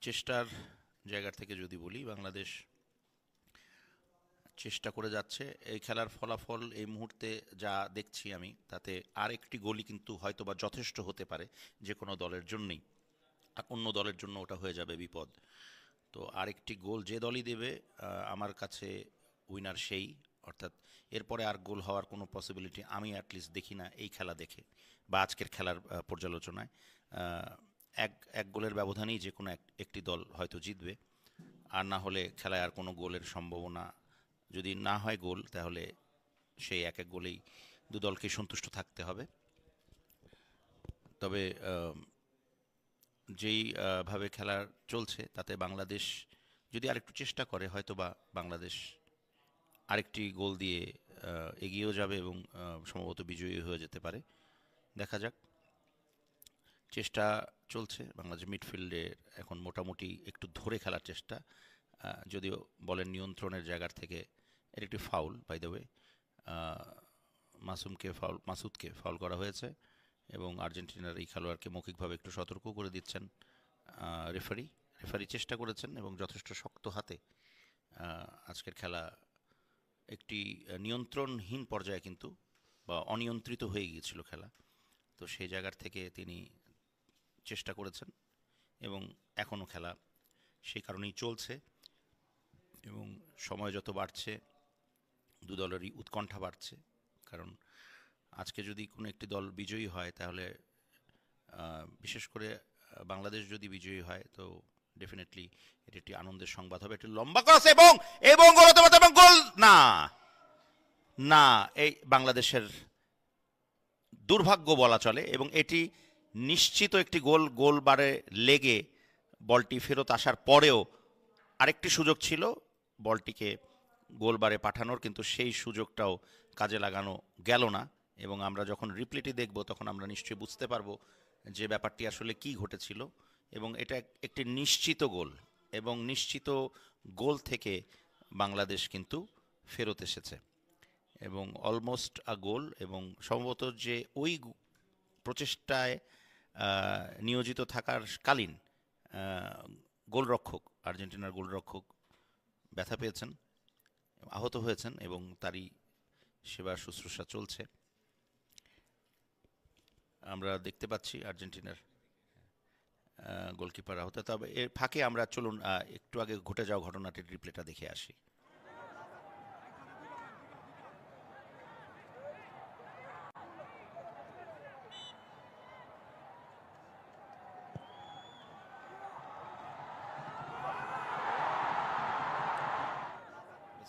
চেষ্টার জায়গা থেকে যদি বলি, বাংলাদেশ চেষ্টা করে যাচ্ছে। এই খেলার ফলাফল এই মুহূর্তে যা দেখছি আমি, তাতে আর একটি গোলই কিন্তু হয়তোবা যথেষ্ট হতে পারে যে কোনো দলের জন্যই, আর অন্য দলের জন্য ওটা হয়ে যাবে বিপদ। তো আরেকটি গোল যে দলই দেবে, আমার কাছে উইনার সেই, অর্থাৎ এরপরে আর গোল হওয়ার কোনো পসিবিলিটি আমি অ্যাটলিস্ট দেখি না এই খেলা দেখে বা আজকের খেলার পর্যালোচনায়। এক এক গোলের ব্যবধানেই যে কোনো একটি দল হয়তো জিতবে, আর না হলে খেলায় আর কোনো গোলের সম্ভাবনা যদি না হয় গোল, তাহলে সেই এক এক গোলেই দু দলকে সন্তুষ্ট থাকতে হবে। তবে যেই ভাবে খেলা চলছে তাতে বাংলাদেশ যদি আরেকটু চেষ্টা করে, হয়তোবা বাংলাদেশ আরেকটি গোল দিয়ে এগিয়েও যাবে এবং সম্ভবত বিজয়ী হয়ে যেতে পারে। দেখা যাক, চেষ্টা চলছে বাংলাদেশ মিডফিল্ডে এখন মোটামুটি একটু ধরে খেলার চেষ্টা, যদিও বলের নিয়ন্ত্রণের জায়গার থেকে এর একটি ফাউল, বাই দ্য ওয়ে মাসুদকে ফাউল করা হয়েছে, এবং আর্জেন্টিনার এই খেলোয়াড়কে মৌখিকভাবে একটু সতর্ক করে দিচ্ছেন রেফারি চেষ্টা করেছেন, এবং যথেষ্ট শক্ত হাতে আজকের খেলা একটি নিয়ন্ত্রণহীন পর্যায়ে কিন্তু, বা অনিয়ন্ত্রিত হয়ে গিয়েছিল খেলা, তো সেই জায়গার থেকে তিনি চেষ্টা করেছেন, এবং এখনও খেলা সেই কারণেই চলছে। এবং সময় যত বাড়ছে দু দলেরই উৎকণ্ঠা বাড়ছে, কারণ আজকে যদি কোনো একটি দল বিজয়ী হয়, তাহলে বিশেষ করে বাংলাদেশ যদি বিজয়ী হয়, তো ডেফিনেটলি এটি একটি আনন্দের সংবাদ হবে। একটি লম্বা ক্রস এবং এবং গোল হতে পারে, এবং গোল না, না, এই বাংলাদেশের দুর্ভাগ্য বলা চলে, এবং এটি নিশ্চিত একটি গোল বারে লেগে বলটি ফেরত আসার পরেও আরেকটি সুযোগ ছিল বলটিকে গোলবারে পাঠানোর, কিন্তু সেই সুযোগটাও কাজে লাগানো গেল না। এবং আমরা যখন রিপ্লেটি দেখব, তখন আমরা নিশ্চয়ই বুঝতে পারবো যে ব্যাপারটি আসলে কি ঘটেছিল। এবং এটা একটি নিশ্চিত গোল, এবং নিশ্চিত গোল থেকে বাংলাদেশ কিন্তু ফেরত এসেছে, এবং অলমোস্ট আ গোল, এবং সম্ভবত যে ওই প্রচেষ্টায় নিয়োজিত থাকার কালীন গোলরক্ষক, আর্জেন্টিনার গোলরক্ষক ব্যথা পেয়েছেন, আহত হয়েছেন, এবং তারই সেবা শুশ্রূষা চলছে। আমরা দেখতে পাচ্ছি আর্জেন্টিনার গোলকিপার আহত। তবে এর ফাঁকে আমরা চলুন একটু আগে ঘটে যাওয়া ঘটনাটির রিপ্লেটা দেখে আসি।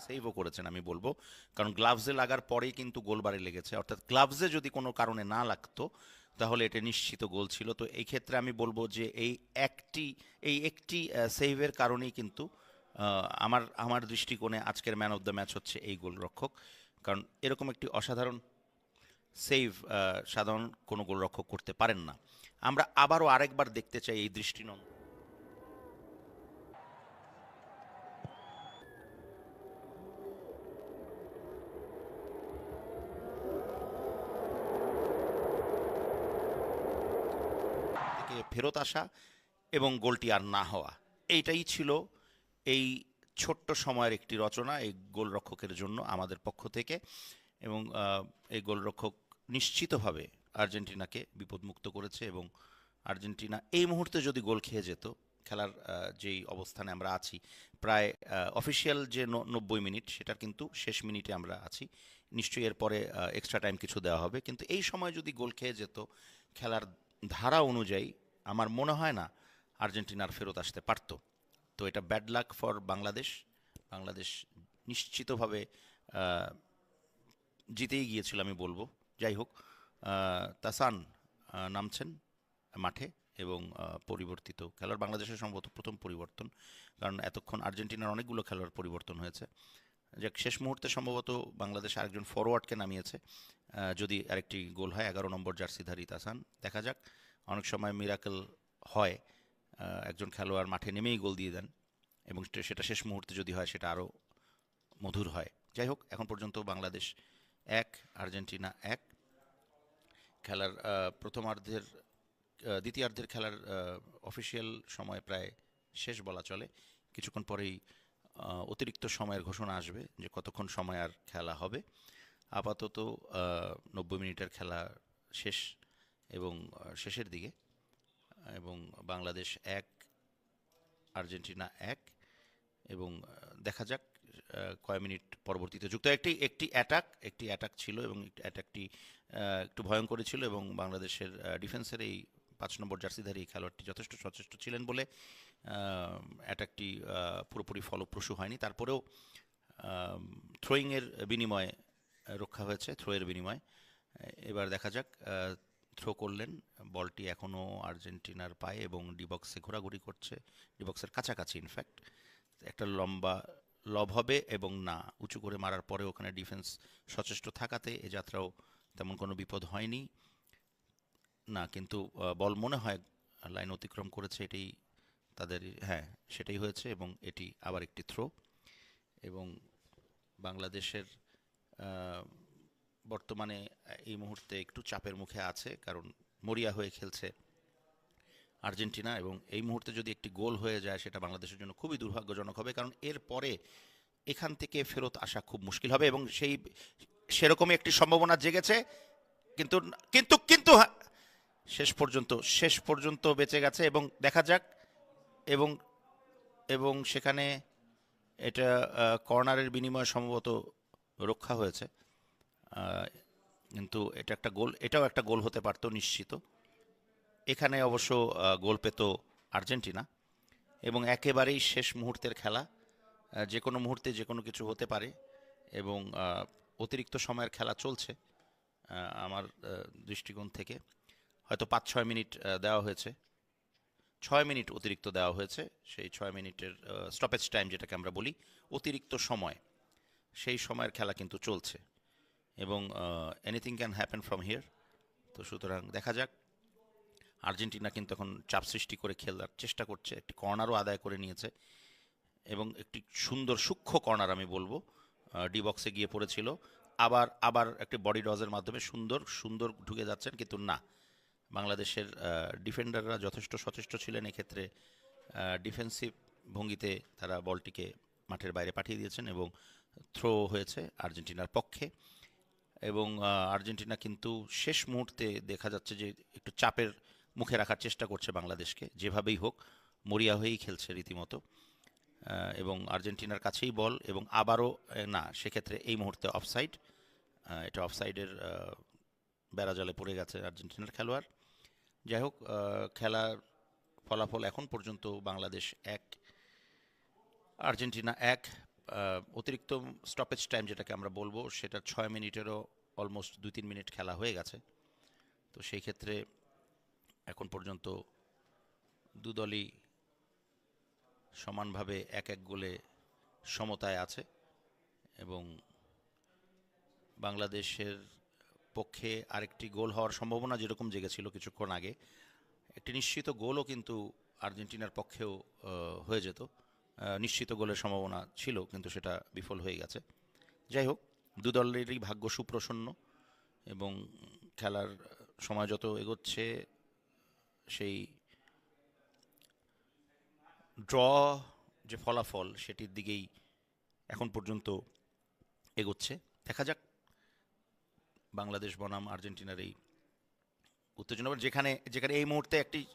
সেভও করেছেন আমি বলবো, কারণ গ্লাভসে লাগার পরেই কিন্তু গোলবারে লেগেছে, অর্থাৎ গ্লাভসে যদি কোনো কারণে না লাগতো তাহলে এটা নিশ্চিত গোল ছিল। তো এই ক্ষেত্রে আমি বলবো যে এই একটি সেভের কারণেই কিন্তু আমার দৃষ্টিকোণে আজকের ম্যান অফ দ্য ম্যাচ হচ্ছে এই গোলরক্ষক, কারণ এরকম একটি অসাধারণ সেভ সাধারণ কোনো গোলরক্ষক করতে পারেন না। আমরা আবারও আরেকবার দেখতে চাই এই দৃষ্টিনন্দন ফেরত আসা এবং গোলটি আর না হওয়া, এইটাই ছিল এই ছোট্ট সময়ের একটি রচনা এই গোলরক্ষকের জন্য আমাদের পক্ষ থেকে। এবং এই গোলরক্ষক নিশ্চিতভাবে আর্জেন্টিনাকে বিপদমুক্ত করেছে, এবং আর্জেন্টিনা এই মুহূর্তে যদি গোল খেয়ে যেত, খেলার যেই অবস্থানে আমরা আছি, প্রায় অফিসিয়াল যে 90 মিনিট, সেটার কিন্তু শেষ মিনিটে আমরা আছি, নিশ্চয়ই এরপরে এক্সট্রা টাইম কিছু দেওয়া হবে, কিন্তু এই সময় যদি গোল খেয়ে যেত, খেলার ধারা অনুযায়ী আমার মনে হয় না আর্জেন্টিনার ফেরত আসতে পারত। তো এটা ব্যাড লাক ফর বাংলাদেশ নিশ্চিতভাবে জিতেই গিয়েছিল আমি বলবো। যাই হোক, তাসান নামছেন মাঠে এবং পরিবর্তিত খেলোয়াড়, বাংলাদেশের সম্ভবত প্রথম পরিবর্তন, কারণ এতক্ষণ আর্জেন্টিনার অনেকগুলো খেলোয়াড় পরিবর্তন হয়েছে। যাক, শেষ মুহূর্তে সম্ভবত বাংলাদেশ আরেকজন ফরওয়ার্ডকে নামিয়েছে, যদি আরেকটি গোল হয় 11 নম্বর জার্সিধারী তাসান। দেখা যাক, অনেক সময় মিরাকেল হয়, একজন খেলোয়াড় মাঠে নেমেই গোল দিয়ে দেন, এবং সেটা শেষ মুহূর্তে যদি হয় সেটা আরও মধুর হয়। যাই হোক, এখন পর্যন্ত বাংলাদেশ 1 আর্জেন্টিনা 1। খেলার প্রথমার্ধের দ্বিতীয়ার্ধের খেলার অফিসিয়াল সময় প্রায় শেষ বলা চলে। কিছুক্ষণ পরেই অতিরিক্ত সময়ের ঘোষণা আসবে যে কতক্ষণ সময় আর খেলা হবে। আপাতত 90 মিনিটের খেলা শেষ এবং শেষের দিকে, এবং বাংলাদেশ 1 আর্জেন্টিনা 1। এবং দেখা যাক কয় মিনিট পরবর্তীতে যুক্ত একটি অ্যাটাক ছিল, এবং অ্যাটাকটি একটু ভয়ঙ্করই ছিল, এবং বাংলাদেশের ডিফেন্সের এই 5 নম্বর জার্সিধারী খেলোয়াড়টি যথেষ্ট সচেষ্ট ছিলেন বলে অ্যাটাকটি পুরোপুরি ফলপ্রসূ হয়নি। তারপরেও থ্রোয়িংয়ের বিনিময়ে রক্ষা হয়েছে, থ্রোয়ের বিনিময়ে। এবার দেখা যাক, থ্রো করলেন, বলটি এখনও আর্জেন্টিনার পায়ে এবং ডিবক্সে ঘোরাঘুরি করছে, ডিবক্সের কাছাকাছি। ইনফ্যাক্ট একটা লম্বা লব হবে, এবং না, উঁচু করে মারার পরে ওখানে ডিফেন্স সচেষ্ট থাকাতে এ যাত্রাও তেমন কোনো বিপদ হয়নি না, কিন্তু বল মনে হয় লাইন অতিক্রম করেছে, এটাই তাদের, হ্যাঁ সেটাই হয়েছে, এবং এটি আবার একটি থ্রো। এবং বাংলাদেশের বর্তমানে এই মুহূর্তে একটু চাপের মুখে আছে, কারণ মরিয়া হয়ে খেলছে আর্জেন্টিনা, এবং এই মুহূর্তে যদি একটি গোল হয়ে যায় সেটা বাংলাদেশের জন্য খুবই দুর্ভাগ্যজনক হবে, কারণ এর পরে এখান থেকে ফেরত আসা খুব মুশকিল হবে, এবং সেরকমই একটি সম্ভাবনা জেগেছে, কিন্তু কিন্তু কিন্তু শেষ পর্যন্ত বেঁচে গেছে, এবং দেখা যাক। এবং এবং সেখানে এটা কর্নারের বিনিময়ে সম্ভবত রক্ষা হয়েছে, কিন্তু এটাও একটা গোল হতে পারত নিশ্চিত। এখানে অবশ্য গোল পেত আর্জেন্টিনা, এবং একেবারেই শেষ মুহূর্তের খেলা, যে কোনো মুহূর্তে যে কোনো কিছু হতে পারে, এবং অতিরিক্ত সময়ের খেলা চলছে। আমার দৃষ্টিকোণ থেকে হয়তো 5-6 মিনিট দেওয়া হয়েছে, 6 মিনিট অতিরিক্ত দেওয়া হয়েছে। সেই 6 মিনিটের স্টপেজ টাইম যেটাকে আমরা বলি, অতিরিক্ত সময়, সেই সময়ের খেলা কিন্তু চলছে, এবং anything can happen from here. তো সুতরাং দেখা যাক। আর্জেন্টিনা কিন্তু এখন চাপ সৃষ্টি করে খেলার চেষ্টা করছে, একটি কর্নারও আদায় করে নিয়েছে, এবং একটি সুন্দর সূক্ষ্ম কর্নার আমি বলবো, ডি বক্সে গিয়ে পড়েছিল, আবার একটি বডি ডজের মাধ্যমে সুন্দর ঢুকে যাচ্ছেন, কিন্তু না, বাংলাদেশের ডিফেন্ডাররা যথেষ্ট সচেষ্ট ছিলেন এক্ষেত্রে, ডিফেন্সিভ ভঙ্গিতে তারা বলটিকে মাঠের বাইরে পাঠিয়ে দিয়েছেন, এবং থ্রো হয়েছে আর্জেন্টিনার পক্ষে। এবং আর্জেন্টিনা কিন্তু শেষ মুহূর্তে দেখা যাচ্ছে যে একটু চাপের মুখে রাখার চেষ্টা করছে বাংলাদেশকে, যেভাবেই হোক মরিয়া হয়েই খেলছে রীতিমতো, এবং আর্জেন্টিনার কাছেই বল, এবং আবারও না, সেক্ষেত্রে এই মুহূর্তে অফসাইড, এটা অফসাইডের বেড়াজালে পড়ে গেছে আর্জেন্টিনার খেলোয়াড়। যাই হোক, খেলার ফলাফল এখন পর্যন্ত বাংলাদেশ 1 আর্জেন্টিনা 1। অতিরিক্ত স্টপেজ টাইম যেটাকে আমরা বলবো, সেটা 6 মিনিটেরও অলমোস্ট 2-3 মিনিট খেলা হয়ে গেছে। তো সেই ক্ষেত্রে এখন পর্যন্ত দুদলই সমানভাবে 1-1 গোলে সমতায় আছে, এবং বাংলাদেশের পক্ষে আরেকটি গোল হওয়ার সম্ভাবনা যেরকম জেগেছিল কিছুক্ষণ আগে, একটি নিশ্চিত গোলও কিন্তু আর্জেন্টিনার পক্ষেও হয়ে যেত, নিশ্চিত গোলের সম্ভাবনা ছিল, কিন্তু সেটা বিফল হয়ে গেছে। যাই হোক, দু দলেরই ভাগ্য সুপ্রসন্ন, এবং খেলার সময় যত এগোচ্ছে সেই ড্র যে ফলাফল সেটির দিকেই এখন পর্যন্ত এগোচ্ছে। দেখা যাক বাংলাদেশ বনাম আর্জেন্টিনার এই উত্তেজনা, যেখানে এই মুহূর্তে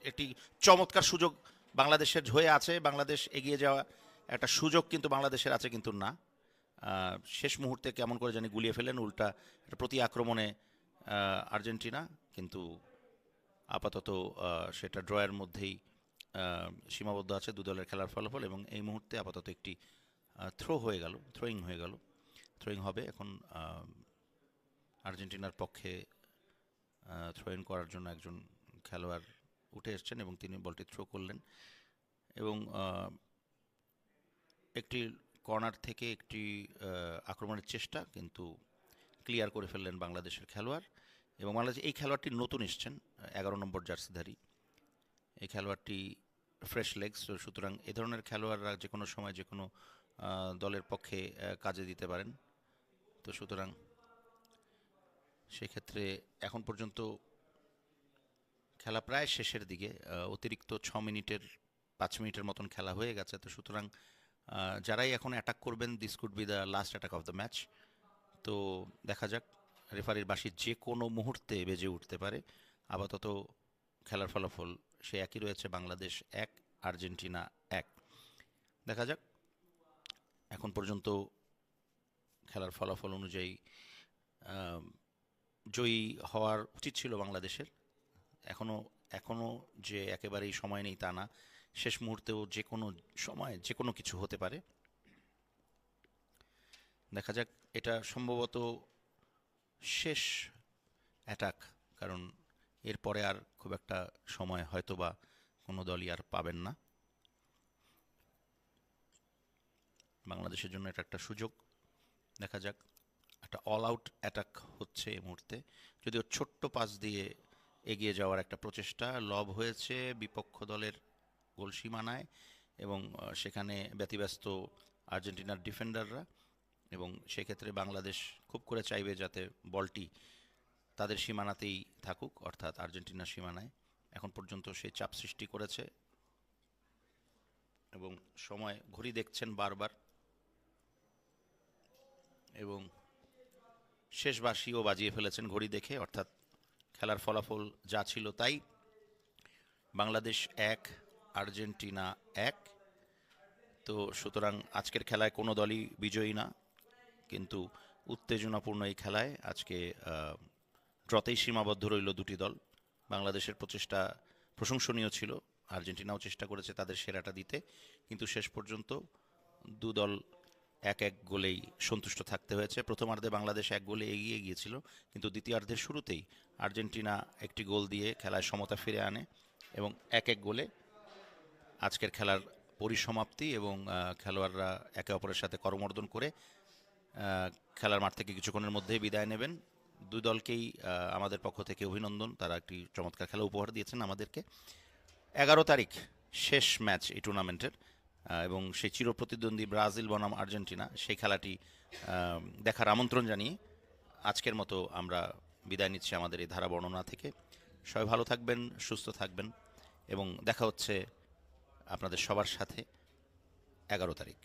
একটি চমৎকার সুযোগ বাংলাদেশের হয়ে আছে, বাংলাদেশ এগিয়ে যাওয়া একটা সুযোগ কিন্তু বাংলাদেশের আছে, কিন্তু না, শেষ মুহূর্তে কেমন করে জানি গুলিয়ে ফেলেন উল্টা একটা প্রতি আক্রমণে আর্জেন্টিনা, কিন্তু আপাতত সেটা ড্রয়ের মধ্যেই সীমাবদ্ধ আছে দু দলের খেলার ফলাফল, এবং এই মুহূর্তে আপাতত একটি থ্রোয়িং হবে এখন আর্জেন্টিনার পক্ষে। থ্রোইন করার জন্য একজন খেলোয়াড় উঠে এসেছেন এবং তিনি বলটি থ্রো করলেন এবং একটি কর্নার থেকে একটি আক্রমণের চেষ্টা, কিন্তু ক্লিয়ার করে ফেললেন বাংলাদেশের খেলোয়াড়। এবং বাংলাদেশ এই খেলোয়াড়টি নতুন এসছেন, 11 নম্বর জার্সিধারী এই খেলোয়াড়টি, ফ্রেশ লেগস, সুতরাং এ ধরনের খেলোয়াড়রা যে কোনো সময় যে কোনো দলের পক্ষে কাজে দিতে পারেন। তো সুতরাং সেক্ষেত্রে এখন পর্যন্ত খেলা প্রায় শেষের দিকে, অতিরিক্ত 5 মিনিটের মতন খেলা হয়ে গেছে। তো সুতরাং যারাই এখন অ্যাটাক করবেন, this could be the last attack of the match. তো দেখা যাক, রেফারির বাঁশি যে কোনো মুহূর্তে বেজে উঠতে পারে। আপাতত খেলার ফলাফল সে একই রয়েছে, বাংলাদেশ 1 আর্জেন্টিনা 1। দেখা যাক, এখন পর্যন্ত খেলার ফলাফল অনুযায়ী জয়ী হওয়ার উচিত ছিল বাংলাদেশের। এখনও যে একেবারেই সময় নেই তা না, শেষ মুহূর্তেও যে কোনো সময় যে কোনো কিছু হতে পারে। দেখা যাক, এটা সম্ভবত শেষ অ্যাটাক, কারণ এরপরে আর খুব একটা সময় হয়তো বা কোনো দলই আর পাবেন না। বাংলাদেশের জন্য এটা একটা সুযোগ। দেখা যাক, একটা অল আউট অ্যাটাক হচ্ছে এই মুহূর্তে, যদিও ছোট্ট পাস দিয়ে এগিয়ে যাওয়ার একটা প্রচেষ্টা লব হয়েছে বিপক্ষ দলের গোল সীমানায়, এবং সেখানে ব্যতিব্যস্ত আর্জেন্টিনার ডিফেন্ডাররা, এবং সেক্ষেত্রে বাংলাদেশ খুব করে চাইবে যাতে বলটি তাদের সীমানাতেই থাকুক, অর্থাৎ আর্জেন্টিনার সীমানায়। এখন পর্যন্ত সে চাপ সৃষ্টি করেছে এবং সময় ঘড়ি দেখছেন বারবার, এবং শেষ বাঁশিও বাজিয়ে ফেলেছেন ঘড়ি দেখে, অর্থাৎ খেলার ফলাফল যা ছিল তাই। বাংলাদেশ 1 আর্জেন্টিনা 1। তো সুতরাং আজকের খেলায় কোনো দলই বিজয়ী না, কিন্তু উত্তেজনাপূর্ণ এই খেলায় আজকে ড্রতেই সীমাবদ্ধ রইল দুটি দল। বাংলাদেশের প্রচেষ্টা প্রশংসনীয় ছিল, আর্জেন্টিনাও চেষ্টা করেছে তাদের সেরাটা দিতে, কিন্তু শেষ পর্যন্ত দু দল 1-1 গোলেই সন্তুষ্ট থাকতে হয়েছে। প্রথমার্ধে বাংলাদেশ 1 গোলে এগিয়ে গিয়েছিল, কিন্তু দ্বিতীয়ার্ধের শুরুতেই আর্জেন্টিনা একটি গোল দিয়ে খেলায় সমতা ফিরে আনে, এবং 1-1 গোলে আজকের খেলার পরিসমাপ্তি, এবং খেলোয়াড়রা একে অপরের সাথে করমর্দন করে খেলার মাঠ থেকে কিছুক্ষণের মধ্যেই বিদায় নেবেন। দুই দলকেই আমাদের পক্ষ থেকে অভিনন্দন, তারা একটি চমৎকার খেলা উপহার দিয়েছেন আমাদেরকে। 11 তারিখ শেষ ম্যাচ এই টুর্নামেন্টের, এবং সেই চিরপ্রতিদ্বন্দ্বী ব্রাজিল বনাম আর্জেন্টিনা, সেই খেলাটি দেখার আমন্ত্রণ জানিয়ে আজকের মতো আমরা বিদায় নিচ্ছি আমাদের এই ধারা বর্ণনা থেকে। সবাই ভালো থাকবেন, সুস্থ থাকবেন, এবং দেখা হচ্ছে আপনাদের সবার সাথে 11 তারিখ।